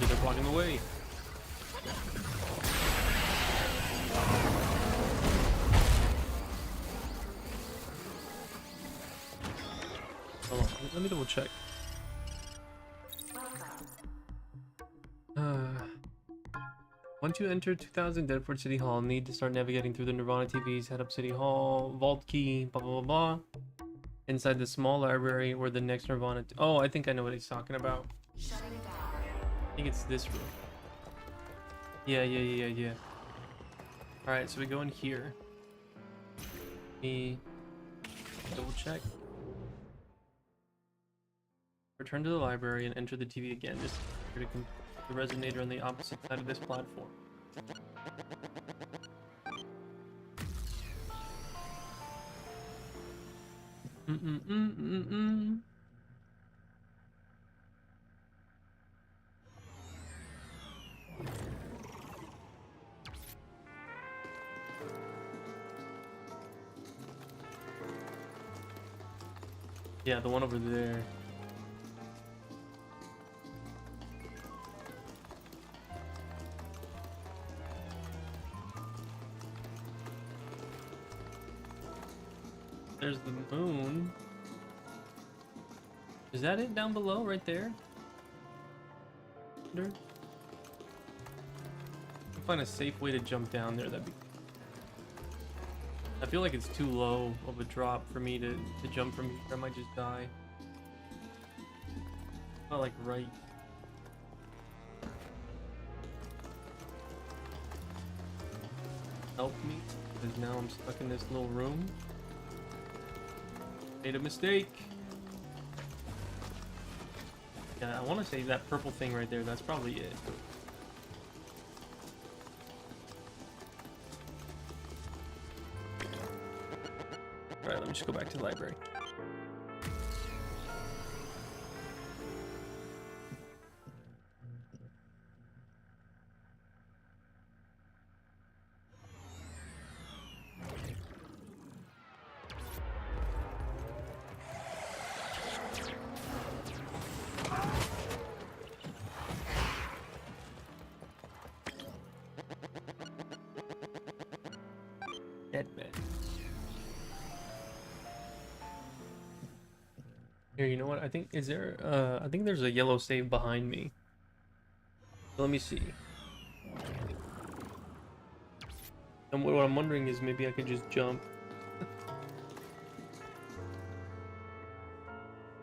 They're blocking the way. Hold on, let me double check. Once you enter 2000 Deadford City Hall, need to start navigating through the Nirvana TVs, head up City Hall, vault key, blah blah blah blah. Inside the small library where the next Nirvana... Oh, I think I know what he's talking about. I think it's this room. Yeah. Alright, so we go in here. We double check. Return to the library and enter the TV again. Just here to the resonator on the opposite side of this platform. Yeah, the one over there. moon. Is that it down below, right there? Under? I'll find a safe way to jump down there. That'd be. I feel like it's too low of a drop for me to jump from here. I might just die. Not like right. Help me, because now I'm stuck in this little room. Made a mistake. Yeah, I want to say that purple thing right there. That's probably it. Alright, let me just go back to the library. Deadman. Here, you know what? I think is there I think there's a yellow save behind me. So let me see. And what I'm wondering is maybe I could just jump.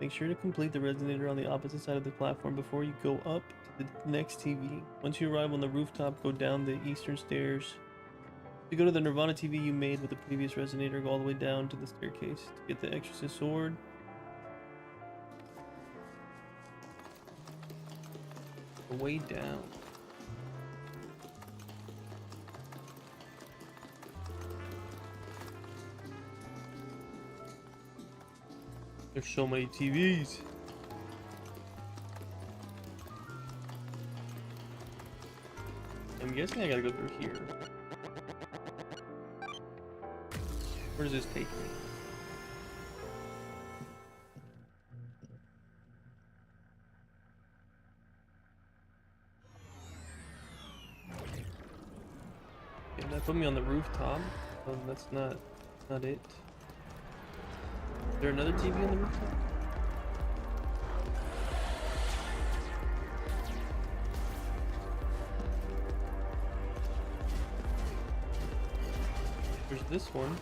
Make sure to complete the resonator on the opposite side of the platform before you go up to the next TV. Once you arrive on the rooftop, go down the eastern stairs. To go to the Nirvana TV you made with the previous resonator, go all the way down to the staircase to get the Exorcist sword. Go way down. There's so many TVs. I'm guessing I gotta go through here. Where does this take me? Okay, that put me on the rooftop. That's not it. Is there another TV on the rooftop? There's this one.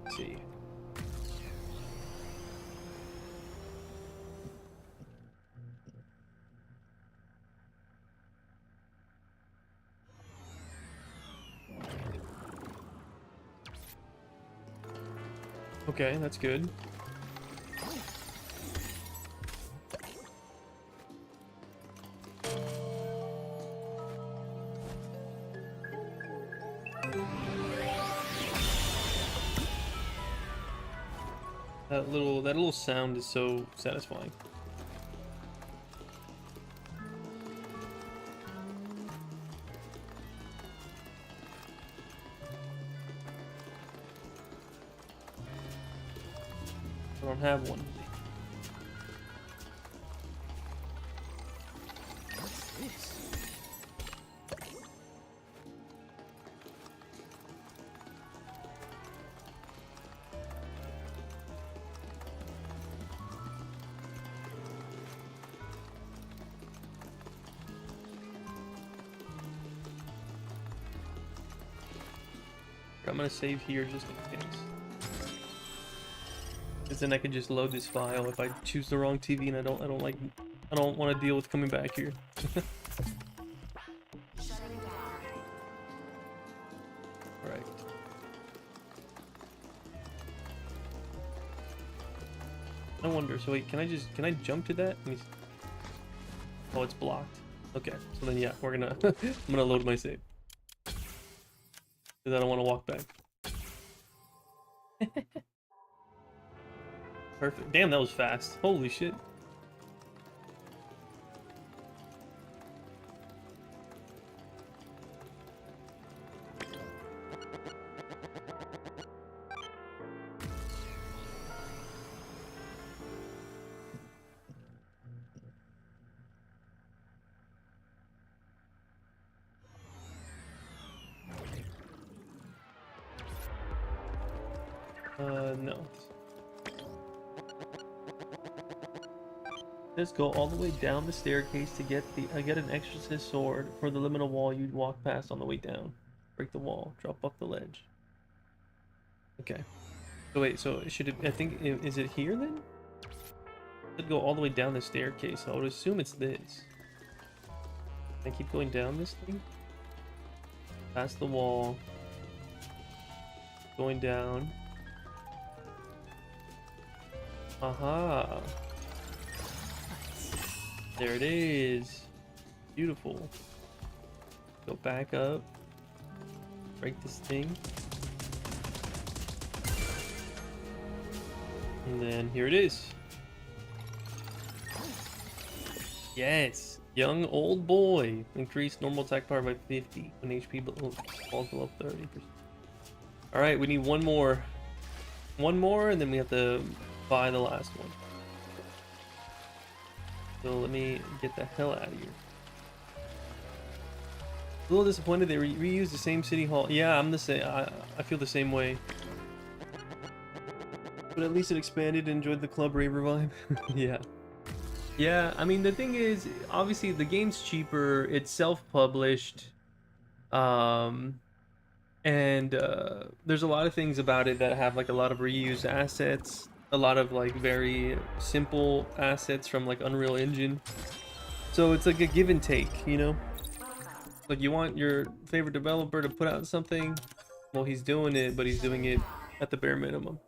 Let's see. Okay, that's good. That little sound is so satisfying. I don't have one. What's this? I'm gonna save here just in case. Because then I can just load this file if I choose the wrong TV and I don't want to deal with coming back here. Right. I wonder, so wait, can I jump to that? Let me see. Oh, it's blocked. Okay, so then yeah, we're gonna I'm gonna load my save. Because I don't want to walk back. Perfect. Damn, that was fast. Holy shit. No. Just go all the way down the staircase to get get an exorcist sword for the liminal wall you'd walk past on the way down. Break the wall, drop off the ledge. Okay. So wait, so should it, I think, is it here then? It should go all the way down the staircase, so I would assume it's this. I keep going down this thing. Past the wall. Going down. Aha. There it is. Beautiful. Go back up. Break this thing. And then here it is. Yes. Young old boy. Increase normal attack power by 50 when HP falls below 30%. Alright, we need one more. One more, and then we have to buy the last one. So let me get the hell out of here. A little disappointed they reused the same city hall. Yeah, I'm the same. I feel the same way. But at least it expanded and enjoyed the Club Raver vibe. Yeah. Yeah, I mean, the thing is, obviously the game's cheaper. It's self-published. And there's a lot of things about it that have like a lot of reused assets, a lot of like very simple assets from like Unreal Engine. So it's like a give and take, you know? Like you want your favorite developer to put out something, well, he's doing it, but he's doing it at the bare minimum.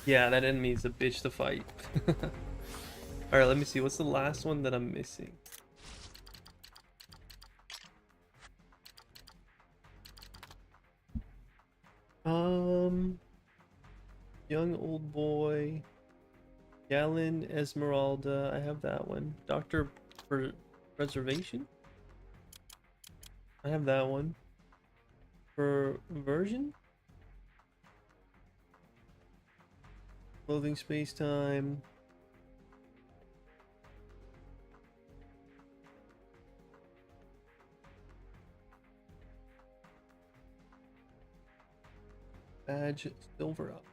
Yeah, that enemy is a bitch to fight. All right, let me see. What's the last one that I'm missing? Young old boy. Gallon Esmeralda. I have that one. Doctor Preservation. I have that one. Version. Clothing space time. Badge silver up.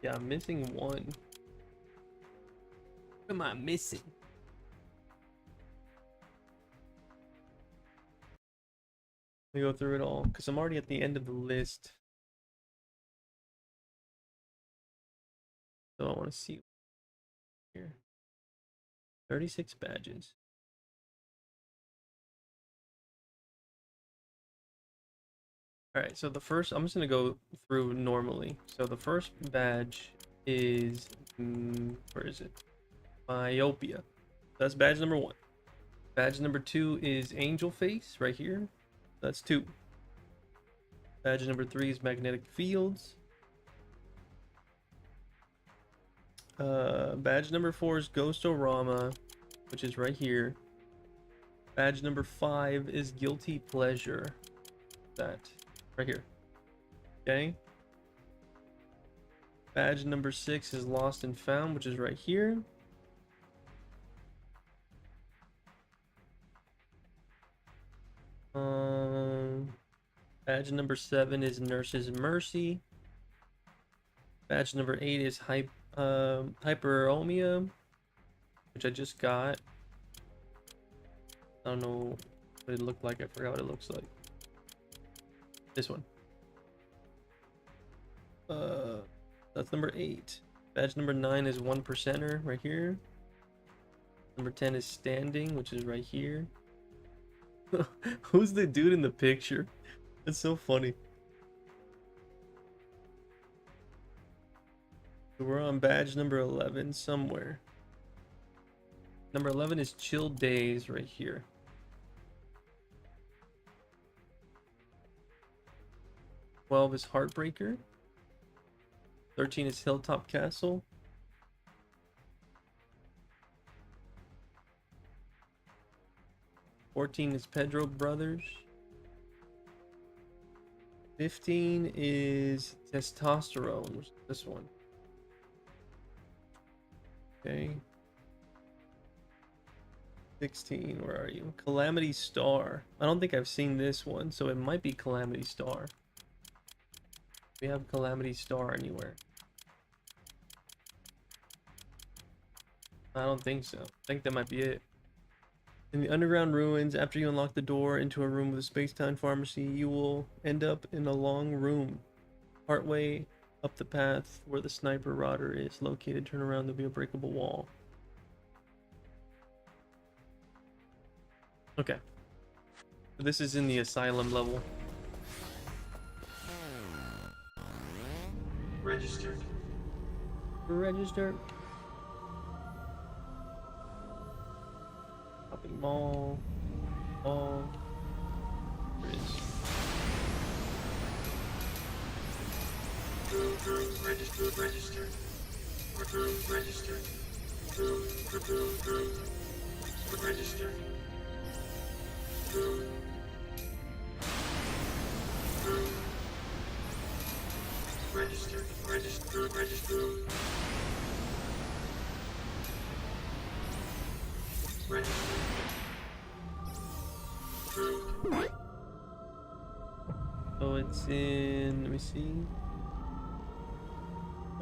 Yeah, I'm missing one. What am I missing? Let me go through it all because I'm already at the end of the list. So I want to see here. 36 badges. All right, so the first, I'm just gonna go through normally. So the first badge is, where is it? Myopia. That's badge number 1. Badge number 2 is Angel Face, right here. That's 2. Badge number 3 is Magnetic Fields. Badge number 4 is Ghost-O-Rama, which is right here. Badge number 5 is Guilty Pleasure. That. Right here. Okay. Badge number 6 is Lost and Found, which is right here. Badge number 7 is Nurse's Mercy. Badge number 8 is Romeo, which I just got. I don't know what it looked like. I forgot what it looks like. This one. That's number 8. Badge number 9 is 1%er right here. Number 10 is Standing, which is right here. Who's the dude in the picture? It's so funny. We're on badge number 11 somewhere. Number 11 is Chill Days right here. 12 is Heartbreaker. 13 is Hilltop Castle. 14 is Pedro Brothers. 15 is Testosterone, which is this one. Okay. 16, where are you? Calamity Star. I don't think I've seen this one, so it might be Calamity Star. We have Calamity Star anywhere? I don't think so. I think that might be it. In the underground ruins, after you unlock the door into a room with a space-time pharmacy, you will end up in a long room. Partway up the path where the sniper rotor is located, turn around, there'll be a breakable wall. Okay. This is in the asylum level. Registered. Register. Shopping mall. Mall. There it is. Registered. Registered. Registered. Registered. Registered. Registered. Registered. Oh, it's in, let me see.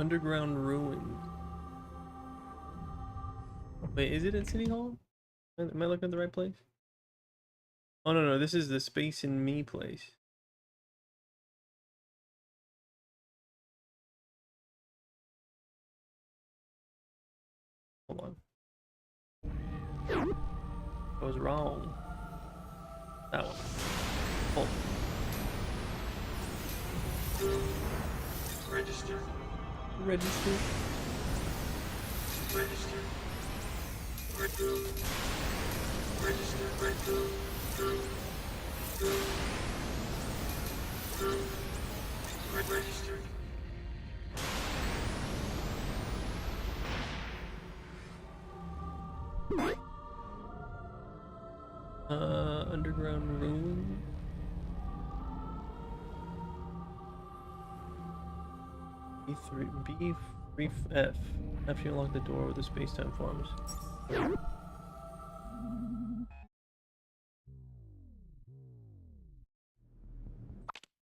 Underground ruins. Wait, is it at City Hall? Am I looking at the right place? Oh no, no, this is the Space and Me place. Hold on. I was wrong. That one. Oh. Register. Register. Register. Register. Register. Register. Underground ruin. B3F. After you unlock the door with the space-time farms.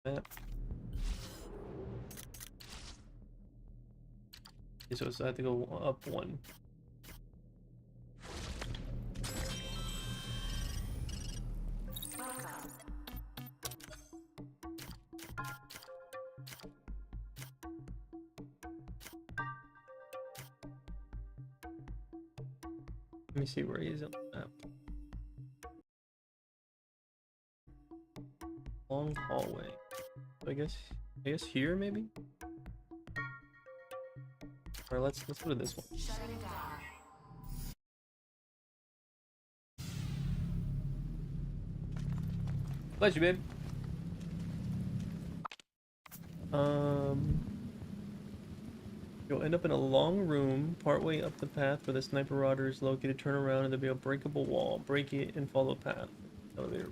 Map. Okay, so I have to go up one. Let me see where he is on the map. Long hallway. I guess here maybe? Or let's go to this one. Bless you, babe. You'll end up in a long room, partway up the path where the sniper rotor is located. Turn around and there'll be a breakable wall. Break it and follow the path. Elevator.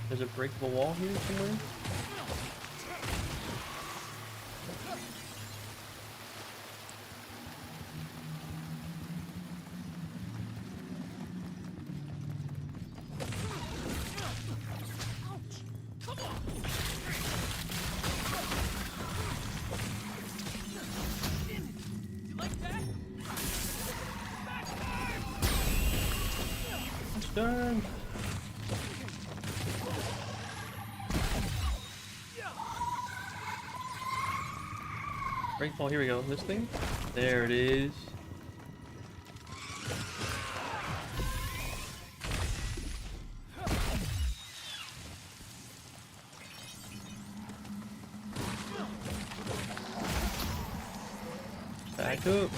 There's a breakable wall here somewhere? Done. Break ball, here we go. This thing? There it is. Back up.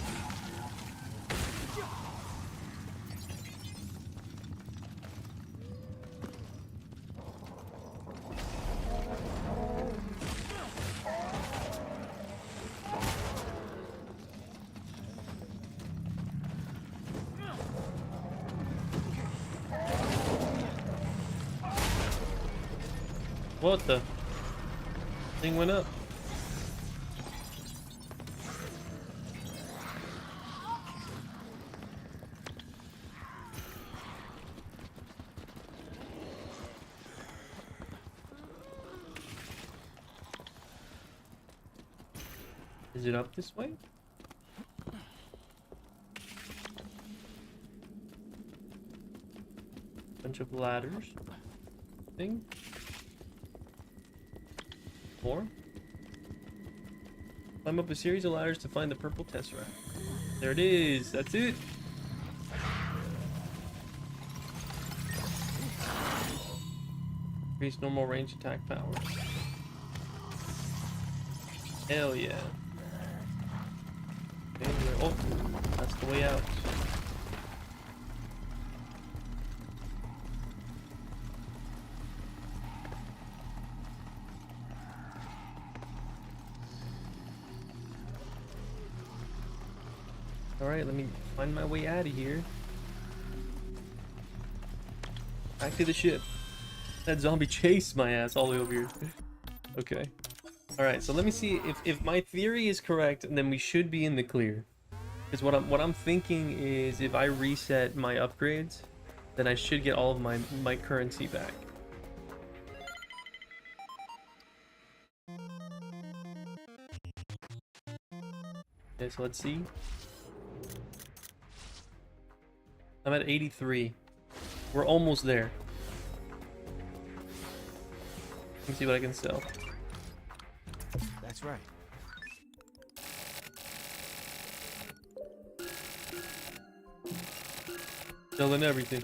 What the? Thing went up. Is it up this way? Bunch of ladders. Thing. More. Climb up a series of ladders to find the purple tesseract. There it is. That's it. Increase normal range attack power. Hell yeah. Okay, oh, that's the way out. Alright, let me find my way out of here. Back to the ship. That zombie chased my ass all the way over here. Okay. Alright, so let me see if my theory is correct, then we should be in the clear. Because what I'm thinking is if I reset my upgrades, then I should get all of my currency back. Okay, so let's see. I'm at 83. We're almost there. Let me see what I can sell. That's right. Selling everything.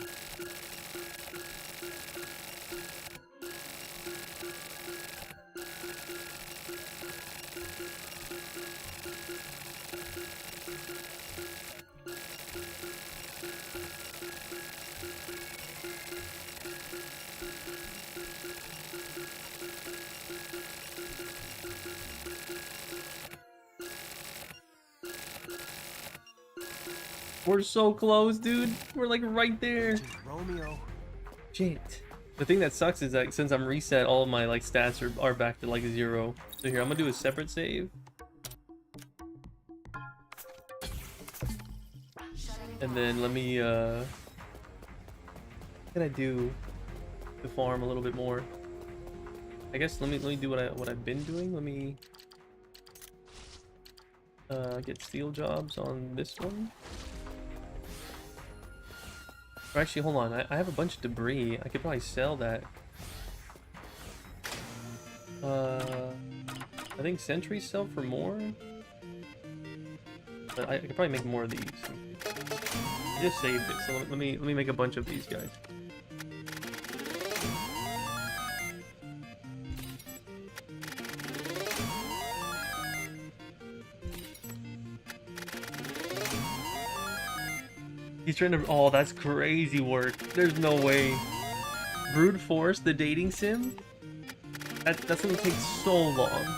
We're so close, dude. We're like right there. Romeo. Shit. The thing that sucks is that since I'm reset, all of my like stats are back to like 0. So here, I'm gonna do a separate save. And then let me what can I do to farm a little bit more? I guess let me do what I've been doing. Let me get steel jobs on this one. Or actually, hold on. I have a bunch of debris. I could probably sell that. I think sentries sell for more. But I could probably make more of these. I just saved it, so let me make a bunch of these guys. He's trying to. Oh, that's crazy work. There's no way. Brute Force, the dating sim? That's gonna take so long.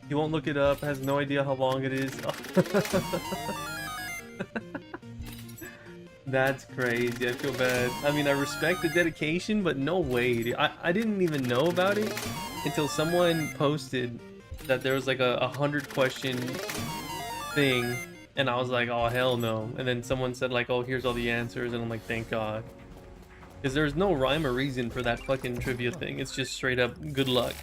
He won't look it up, has no idea how long it is. That's crazy. I feel bad. I mean, I respect the dedication, but no way, dude. I didn't even know about it until someone posted that there was like a 100 question thing, and I was like, oh hell no. And then someone said like, oh, here's all the answers, and I'm like, thank God, because there's no rhyme or reason for that fucking trivia thing. It's just straight up good luck.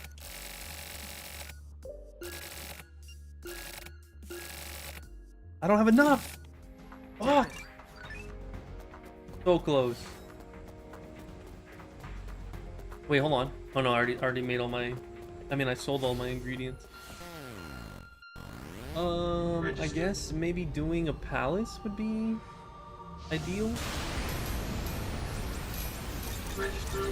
I don't have enough. Fuck. So close. Wait, hold on. Oh no, I already made all my. I mean, I sold all my ingredients. I guess maybe doing a palace would be ideal. Register.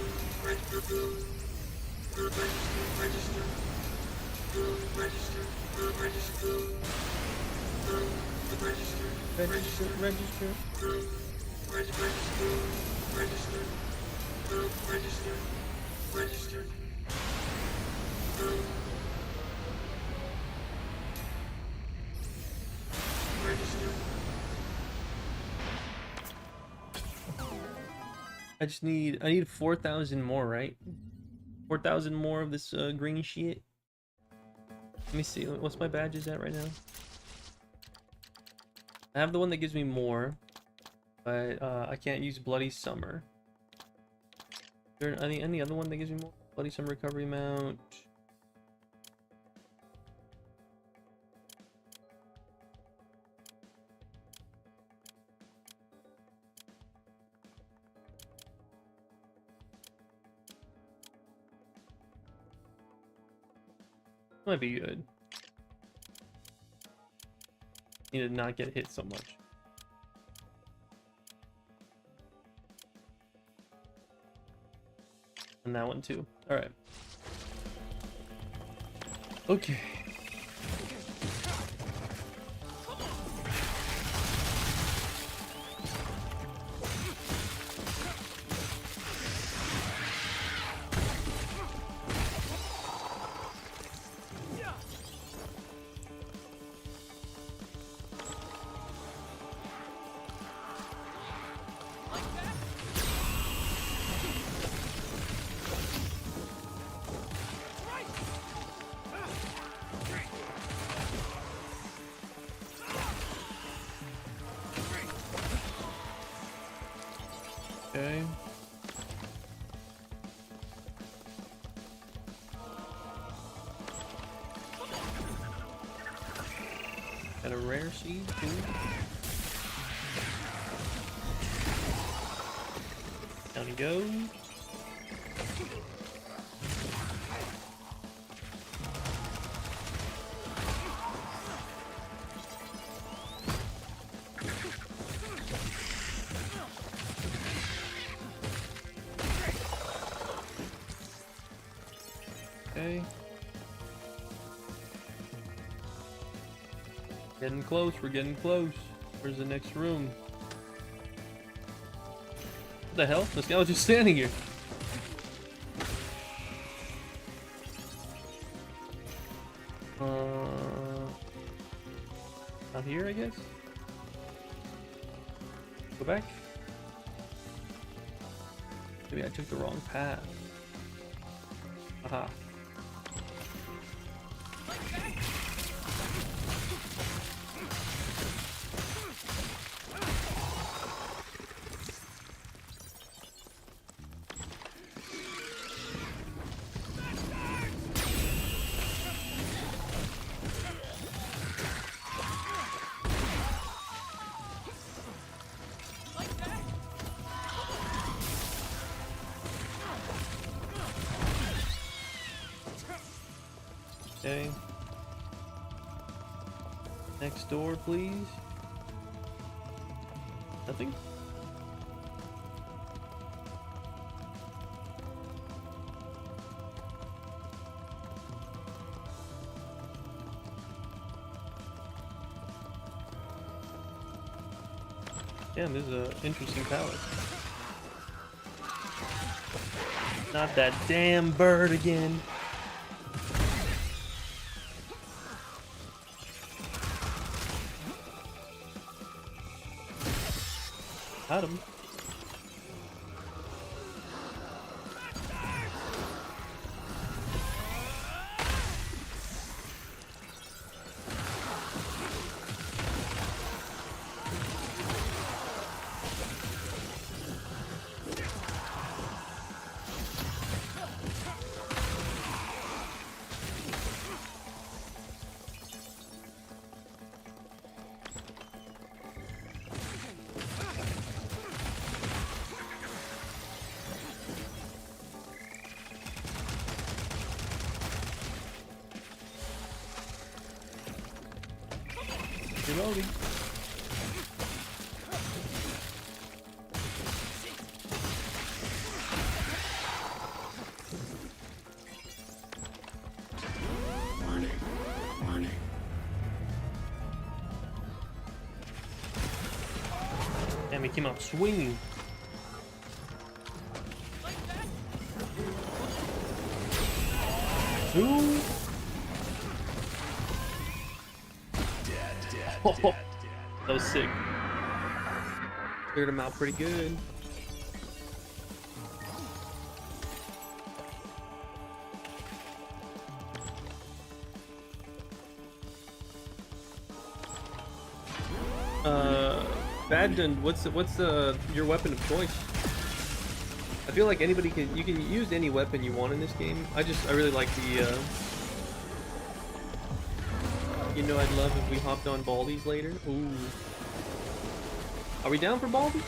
I need 4,000 more, right? 4,000 more of this green shit. Let me see. What's my badges at right now? I have the one that gives me more, but I can't use Bloody Summer. Is there any other one that gives me more? Bloody Summer recovery mount. Might be good. Need to not get hit so much. And that one too. Alright. Okay. Okay. Got a rare seed too. Down he goes. Okay. Getting close, we're getting close. Where's the next room? What the hell? This guy was just standing here. Not here, I guess? Go back? Maybe I took the wrong path. Aha. Okay. Next door, please. Nothing? Damn, this is an interesting palette. Not that damn bird again. Got him. Reloading. Damn, he came out swinging. Two. Oh, that was sick. Cleared him out pretty good. Badgen, what's your weapon of choice? I feel like anybody you can use any weapon you want in this game. I really like the you know, I'd love if we hopped on Baldies later. Ooh. Are we down for Baldies?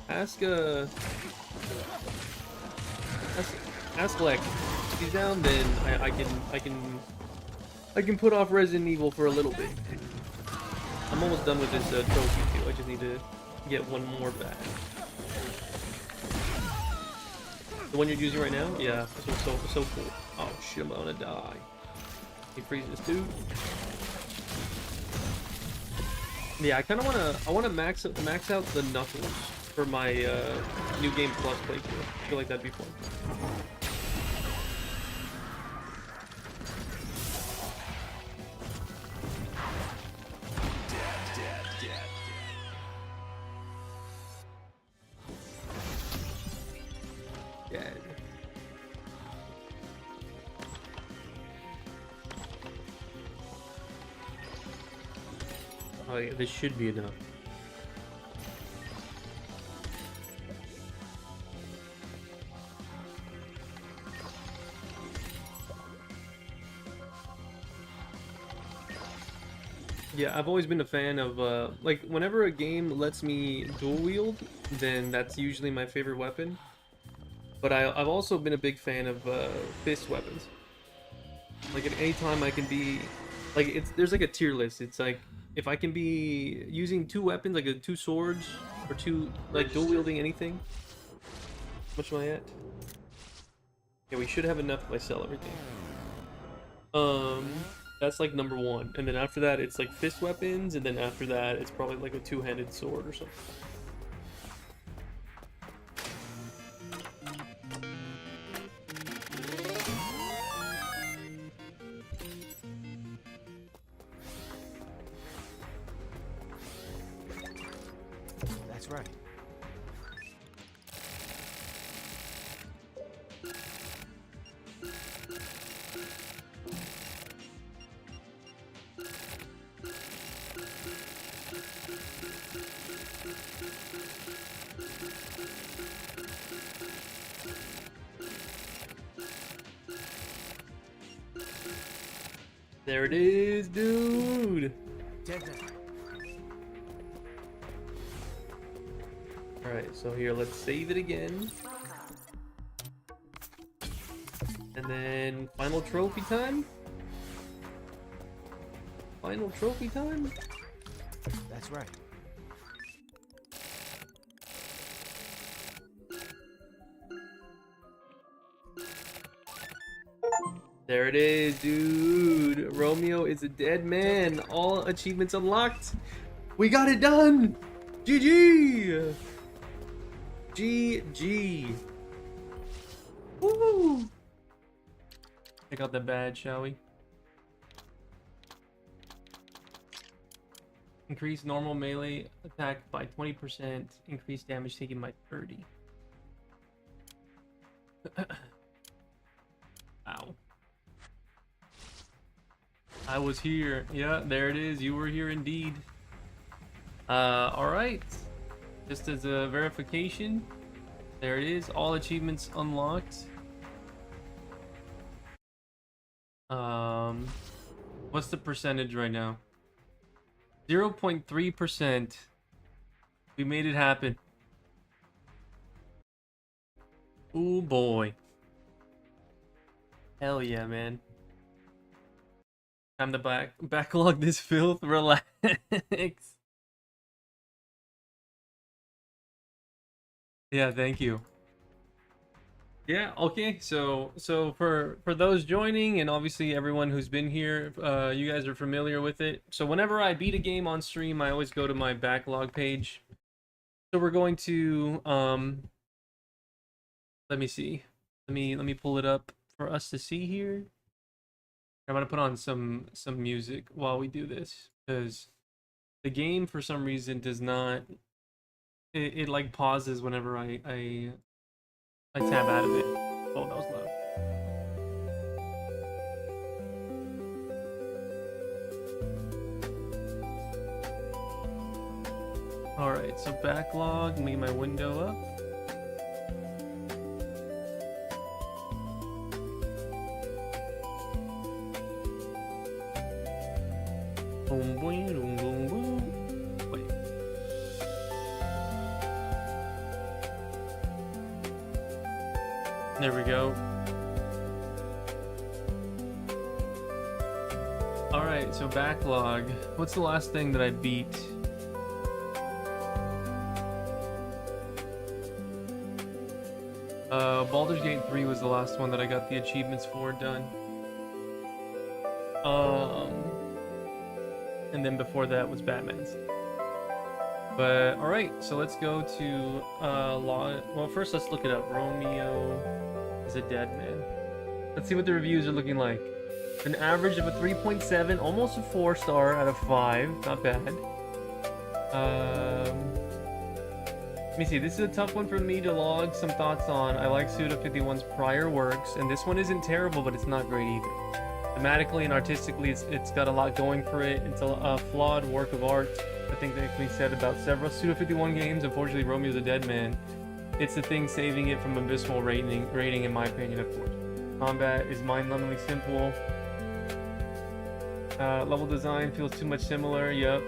Ask Lex. If he's down, then I can put off Resident Evil for a little bit. I'm almost done with this trophy too. I just need to get one more back. The one you're using right now? Yeah, this one's so cool. Oh shit, I'm gonna die. He freezes too. Yeah, I kind of wanna max out the Knuckles for my New Game Plus playthrough. I feel like that'd be fun. Dead. Oh yeah, this should be enough. Yeah, I've always been a fan of, like, whenever a game lets me dual wield, then that's usually my favorite weapon. But I've also been a big fan of fist weapons. Like, at any time I can be, like, there's like a tier list. It's like, if I can be using two weapons, like two swords, or two, like, dual wielding anything. How much am I at? Yeah, we should have enough if I sell everything. That's like number one, and then after that it's like fist weapons, and then after that it's probably like a two-handed sword or something. That's right. There it is, dude. Dead man. All right, so here, let's save it again. And then final trophy time. Final trophy time. That's right. There it is, dude. Romeo is a dead man. All achievements unlocked. We got it done. GG. GG. Woo. Check out the badge, shall we? Increase normal melee attack by 20%. Increase damage taken by 30. Ow. I was here. Yeah, there it is. You were here indeed. Alright. Just as a verification, there it is. All achievements unlocked. What's the percentage right now? 0.3%. We made it happen. Ooh boy. Hell yeah, man. Time to backlog this filth. Relax. Yeah, thank you. Yeah, okay. So for those joining, and obviously everyone who's been here, you guys are familiar with it. So whenever I beat a game on stream, I always go to my backlog page. So we're going to let me see. Let me pull it up for us to see here. I'm gonna put on some music while we do this, because the game for some reason does not, it like pauses whenever I tab out of it. Oh, that was loud. Alright, so backlog, let me get my window up. Boom, boom, boom, boom, boom. Wait. There we go. Alright, so backlog. What's the last thing that I beat? Baldur's Gate 3 was the last one that I got the achievements for done. And then before that was Batman's. But alright, so let's go to well, first let's look it up. Romeo is a dead man. Let's see what the reviews are looking like. An average of a 3.7, almost a 4-star out of 5. Not bad. Let me see. This is a tough one for me to log some thoughts on. I like Suda51's prior works, and this one isn't terrible, but it's not great either. Thematically and artistically, it's got a lot going for it. It's a flawed work of art. I think that can be said about several Suda51 games. Unfortunately, Romeo's a dead man. It's the thing saving it from abysmal rating in my opinion, of course. Combat is mind-numbingly simple. Level design feels too much similar. Yep.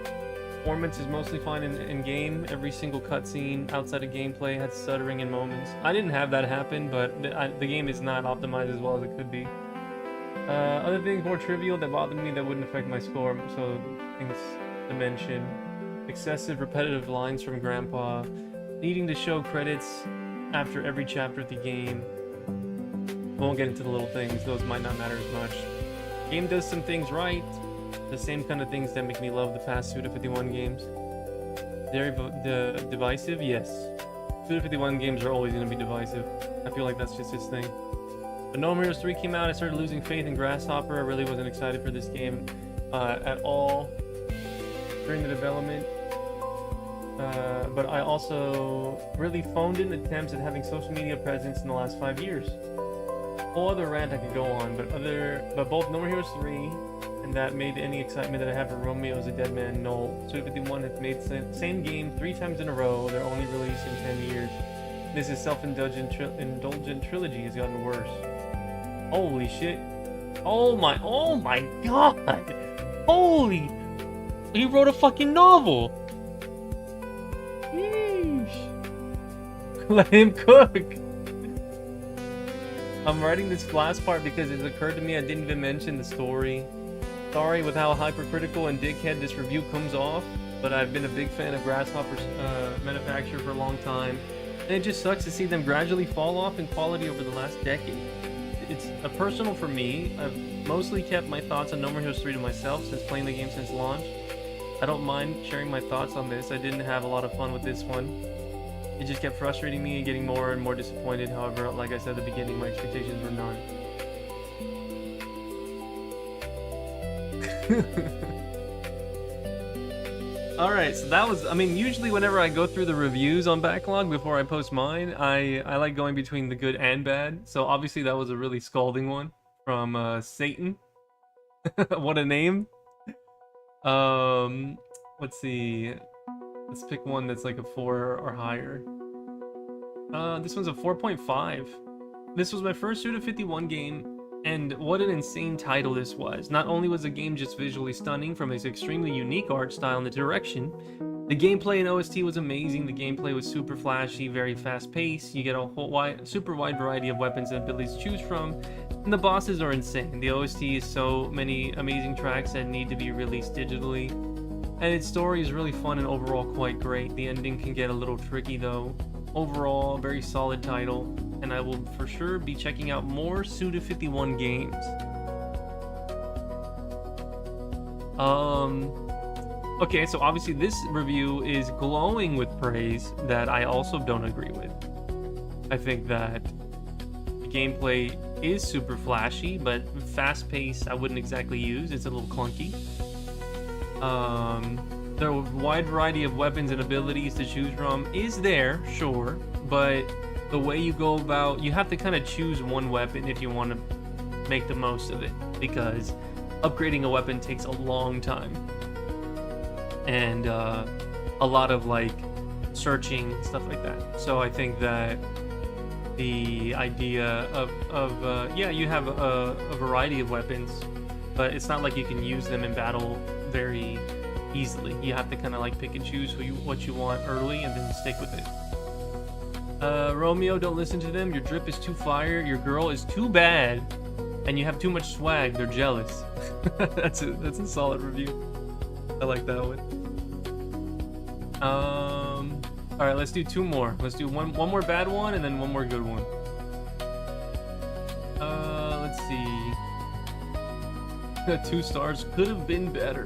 Performance is mostly fine in game. Every single cutscene outside of gameplay had stuttering in moments. I didn't have that happen, but the game is not optimized as well as it could be. Other things more trivial that bothered me that wouldn't affect my score. So things to mention: excessive repetitive lines from Grandpa, needing to show credits after every chapter of the game. I won't get into the little things; those might not matter as much. Game does some things right. The same kind of things that make me love the past Suda51 games. Very divisive, yes. Suda51 games are always going to be divisive. I feel like that's just his thing. When No More Heroes 3 came out, I started losing faith in Grasshopper. I really wasn't excited for this game at all during the development. But I also really phoned in attempts at having social media presence in the last 5 years. Whole other rant I could go on, but both No More Heroes 3 and that made any excitement that I have for Romeo as a dead man null. Suda51 has made the same game 3 times in a row. Their only release in 10 years. This is self-indulgent trilogy has gotten worse. Holy shit! Oh my god! Holy! He wrote a fucking novel. Yeesh. Let him cook. I'm writing this last part because it occurred to me I didn't even mention the story. Sorry with how hypercritical and dickhead this review comes off, but I've been a big fan of Grasshopper's manufacturer for a long time, and it just sucks to see them gradually fall off in quality over the last decade. It's a personal for me. I've mostly kept my thoughts on No More Heroes 3 to myself since playing the game since launch. I don't mind sharing my thoughts on this. I didn't have a lot of fun with this one. It just kept frustrating me and getting more and more disappointed. However, like I said at the beginning, my expectations were none. Alright, so that was, I mean, usually whenever I go through the reviews on Backlog before I post mine, I like going between the good and bad. So obviously that was a really scalding one from Satan. What a name. Let's see. Let's pick one that's like a 4 or higher. This one's a 4.5. This was my first Suda51 game, and what an insane title this was. Not only was the game just visually stunning from its extremely unique art style and the direction, the gameplay and OST was amazing. The gameplay was super flashy, very fast paced. You get a super wide variety of weapons and abilities to choose from, and the bosses are insane. The OST is so many amazing tracks that need to be released digitally, and its story is really fun and overall quite great. The ending can get a little tricky though. Overall, very solid title, and I will for sure be checking out more Suda51 games. Okay, so obviously this review is glowing with praise that I also don't agree with. I think that the gameplay is super flashy, but fast-paced I wouldn't exactly use. It's a little clunky. The wide variety of weapons and abilities to choose from is there, sure, but the way you go about, you have to kind of choose one weapon if you want to make the most of it, because upgrading a weapon takes a long time. And a lot of like searching, stuff like that. So I think that the idea of yeah, you have a variety of weapons, but it's not like you can use them in battle very easily. You have to kind of like pick and choose what you want early and then stick with it. Romeo, don't listen to them. Your drip is too fire. Your girl is too bad, and you have too much swag. They're jealous. That's a solid review. I like that one. All right, let's do two more. Let's do one more bad one and then one more good one. Let's see. 2 stars could have been better.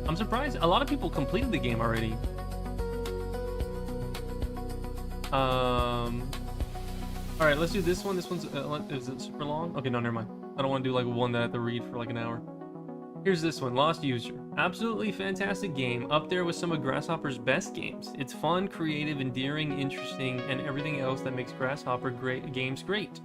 I'm surprised. A lot of people completed the game already. All right, let's do this one. This one's is it super long? Okay, no, never mind. I don't want to do like one that I have to read for like an hour. Here's this one, Lost User. Absolutely fantastic game, up there with some of Grasshopper's best games. It's fun, creative, endearing, interesting, and everything else that makes Grasshopper games great.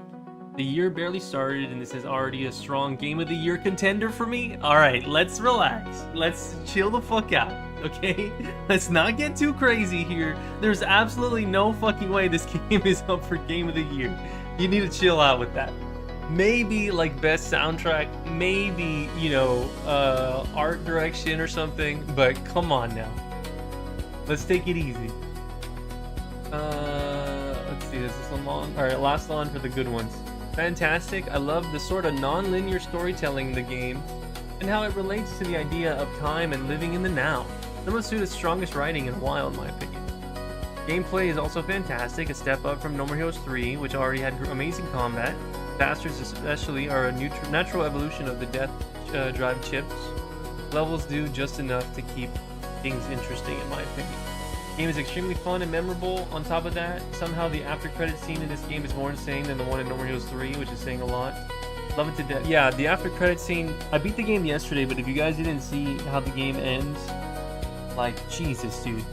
The year barely started, and this is already a strong Game of the Year contender for me. All right, let's relax. Let's chill the fuck out, okay? Let's not get too crazy here. There's absolutely no fucking way this game is up for Game of the Year. You need to chill out with that. Maybe like best soundtrack, maybe, you know, art direction or something, but come on now. Let's take it easy. Let's see, is this one long? All right, last one for the good ones. Fantastic. I love the sort of non-linear storytelling in the game and how it relates to the idea of time and living in the now. Some of Suda's strongest writing in a while, in my opinion. Gameplay is also fantastic, a step up from No More Heroes 3, which already had amazing combat. Bastards especially are a natural evolution of the death drive chips. Levels do just enough to keep things interesting, in my opinion. Game is extremely fun and memorable. On top of that, somehow the after credit scene in this game is more insane than the one in No More Heroes 3, which is saying a lot. Love it to death. Yeah, the after credit scene, I beat the game yesterday, but if you guys didn't see how the game ends, like, Jesus, dude.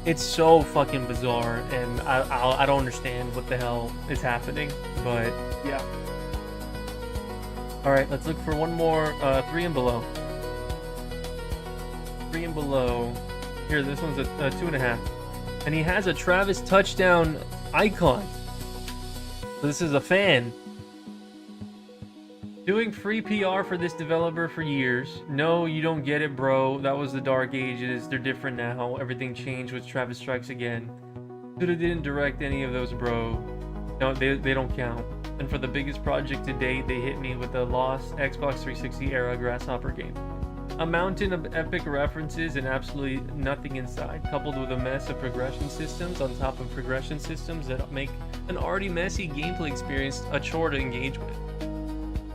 It's so fucking bizarre, and I don't understand what the hell is happening, but yeah. All right, let's look for one more, 3 and below. 3 and below. Here, this one's a 2.5. And he has a Travis touchdown icon. So this is a fan. Doing free PR for this developer for years. No, you don't get it, bro. That was the dark ages. They're different now. Everything changed with Travis Strikes Again. Suda didn't direct any of those, bro. No, they don't count. And for the biggest project to date, they hit me with the lost Xbox 360 era Grasshopper game. A mountain of epic references and absolutely nothing inside, coupled with a mess of progression systems on top of progression systems that make an already messy gameplay experience a chore to engage with.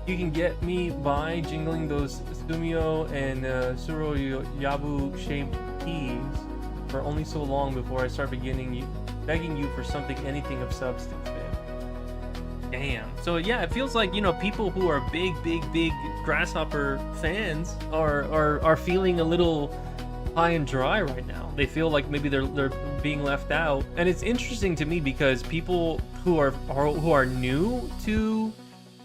You can get me by jingling those Sumio and Suroyabu shaped keys for only so long before I start begging you for something, anything of substance, man. Damn. So yeah, it feels like, you know, people who are big Grasshopper fans are feeling a little high and dry right now. They feel like maybe they're being left out, and it's interesting to me because people who are new to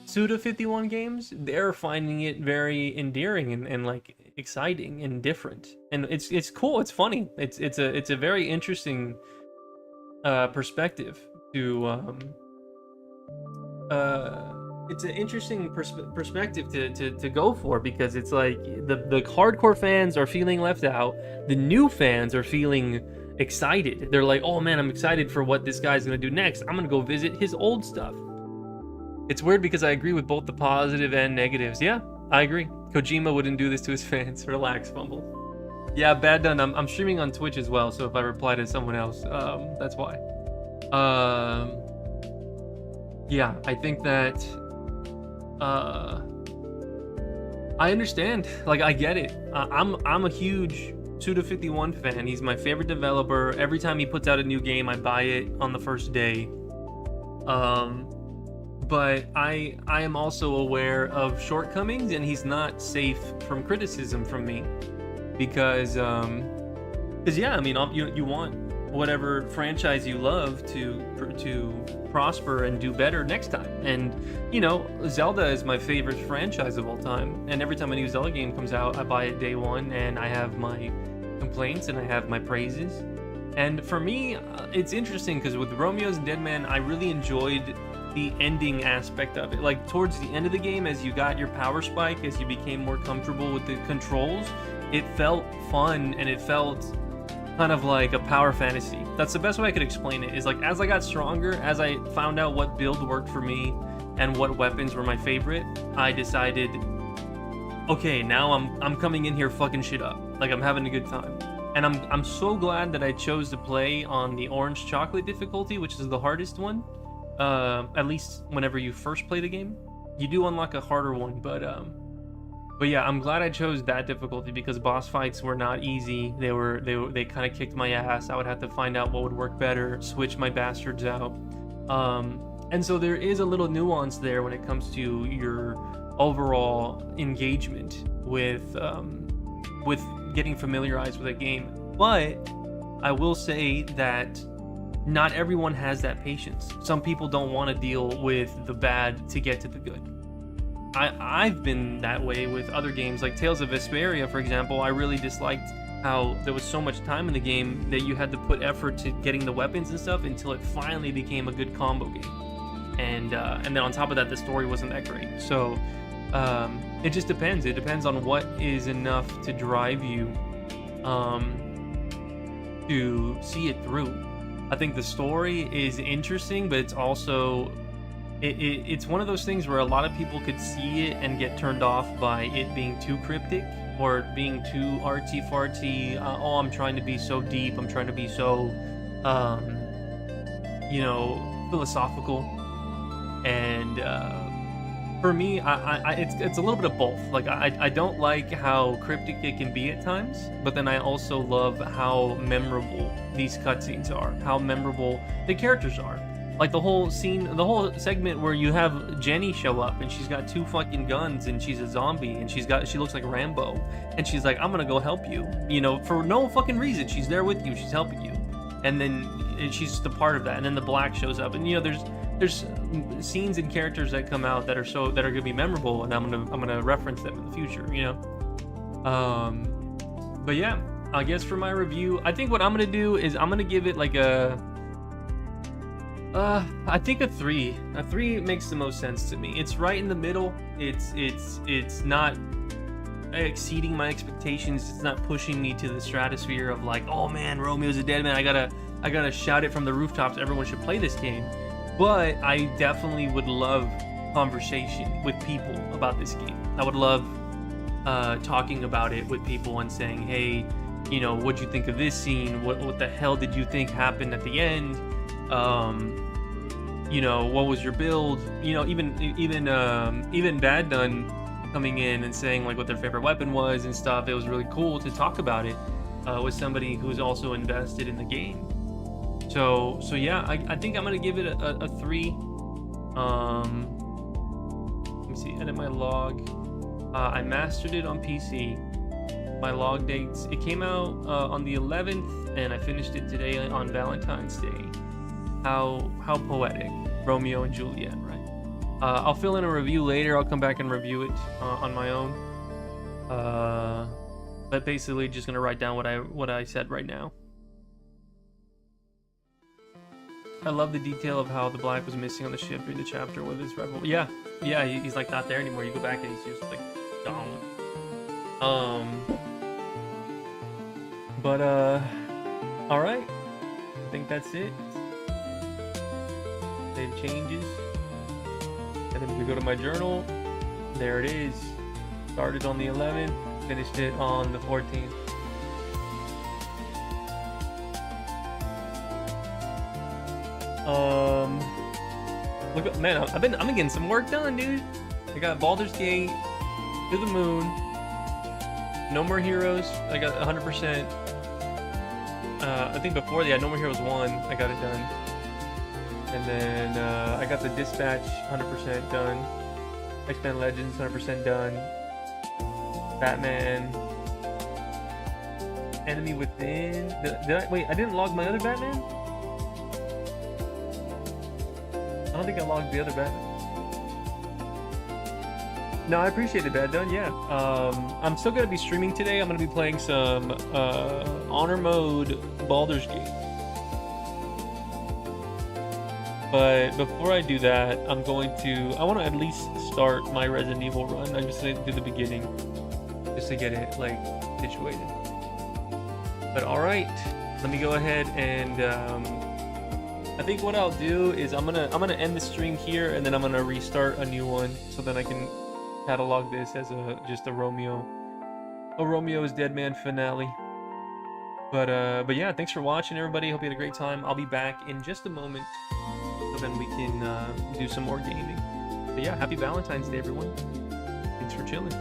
Suda 51 games, they're finding it very endearing and like exciting and different, and it's cool. It's funny. It's a very interesting perspective to it's an interesting perspective to go for, because it's like the hardcore fans are feeling left out, the new fans are feeling excited. They're like, oh man, I'm excited for what this guy's gonna do next. I'm gonna go visit his old stuff. It's weird because I agree with both the positive and negatives. Yeah, I agree. Kojima wouldn't do this to his fans. Relax, Fumble. Yeah, bad done. I'm streaming on Twitch as well, so if I reply to someone else, that's why. Yeah, I think that I understand. Like, I get it. I'm a huge Suda 51 fan. He's my favorite developer. Every time he puts out a new game, I buy it on the first day. But I am also aware of shortcomings, and he's not safe from criticism from me, because yeah, I mean, you want whatever franchise you love to prosper and do better next time. And you know, Zelda is my favorite franchise of all time, and every time a new Zelda game comes out, I buy it day one, and I have my complaints and I have my praises. And for me, it's interesting because with Romeo's and Deadman, I really enjoyed the ending aspect of it. Like towards the end of the game, as you got your power spike, as you became more comfortable with the controls, it felt fun and it felt kind of like a power fantasy. That's the best way I could explain it, is like as I got stronger, as I found out what build worked for me and what weapons were my favorite, I decided, okay, now I'm coming in here fucking shit up. Like I'm having a good time. And I'm so glad that I chose to play on the orange chocolate difficulty, which is the hardest one. At least whenever you first play the game. You do unlock a harder one, but yeah, I'm glad I chose that difficulty because boss fights were not easy. They kind of kicked my ass. I would have to find out what would work better, switch my bastards out. And so there is a little nuance there when it comes to your overall engagement with getting familiarized with a game. But I will say that not everyone has that patience. Some people don't want to deal with the bad to get to the good. I've been that way with other games like Tales of Vesperia, for example. I really disliked how there was so much time in the game that you had to put effort to getting the weapons and stuff until it finally became a good combo game. And then on top of that, the story wasn't that great. So it just depends. It depends on what is enough to drive you to see it through. I think the story is interesting, but it's also it's one of those things where a lot of people could see it and get turned off by it being too cryptic or being too artsy-fartsy. Oh, I'm trying to be so deep. I'm trying to be so, philosophical. And for me, it's a little bit of both. Like I don't like how cryptic it can be at times, but then I also love how memorable these cutscenes are, how memorable the characters are. Like the whole scene, the whole segment where you have Jenny show up and she's got 2 fucking guns and she's a zombie and she looks like Rambo and she's like, I'm gonna go help you, for no fucking reason. She's there with you, she's helping you, and then she's just a part of that. And then the Black shows up, and there's scenes and characters that come out that are gonna be memorable, and I'm gonna reference them in the future, But yeah, I guess for my review, I think what I'm gonna do is I'm gonna give it like I think a 3. A 3 makes the most sense to me. It's right in the middle. It's not exceeding my expectations. It's not pushing me to the stratosphere of like, oh man, Romeo's a dead man. I gotta shout it from the rooftops. Everyone should play this game. But I definitely would love conversation with people about this game. I would love talking about it with people and saying, hey, what'd you think of this scene? What the hell did you think happened at the end? What was your build? Even Bad Done coming in and saying like what their favorite weapon was and stuff. It was really cool to talk about it with somebody who's also invested in the game. So yeah, I think I'm gonna give it a 3. Let me see, edit my log. I mastered it on PC. My log dates, it came out on the 11th and I finished it today on Valentine's Day. How poetic. Romeo and Juliet, right? I'll fill in a review later. I'll come back and review it on my own. But basically just gonna write down what I said right now. I love the detail of how the Black was missing on the ship through the chapter with his rebel. Yeah, he's like not there anymore. You go back and he's just like gone. All right. I think that's it. Save changes, and then we go to my journal. There it is. Started on the 11th, finished it on the 14th. Look up, man, I'm getting some work done, dude. I got Baldur's Gate, To the Moon, No More Heroes. I got 100%. I think before that, No More Heroes 1, I got it done. And then I got the Dispatch 100% done. X-Men Legends 100% done. Batman. Enemy Within. Wait, I didn't log my other Batman? I don't think I logged the other Batman. No, I appreciate it, Bad Done. Yeah. I'm still gonna be streaming today. I'm gonna be playing some Honor Mode Baldur's Gate. But before I do that, I want to at least start my Resident Evil run. I'm just gonna do the beginning, just to get it like situated. But all right, let me go ahead and I think what I'll do is I'm gonna end the stream here, and then I'm gonna restart a new one so then I can catalog this as just a Romeo's Dead Man finale. But yeah, thanks for watching, everybody. Hope you had a great time. I'll be back in just a moment, so then we can do some more gaming. But yeah, happy Valentine's Day, everyone. Thanks for chilling.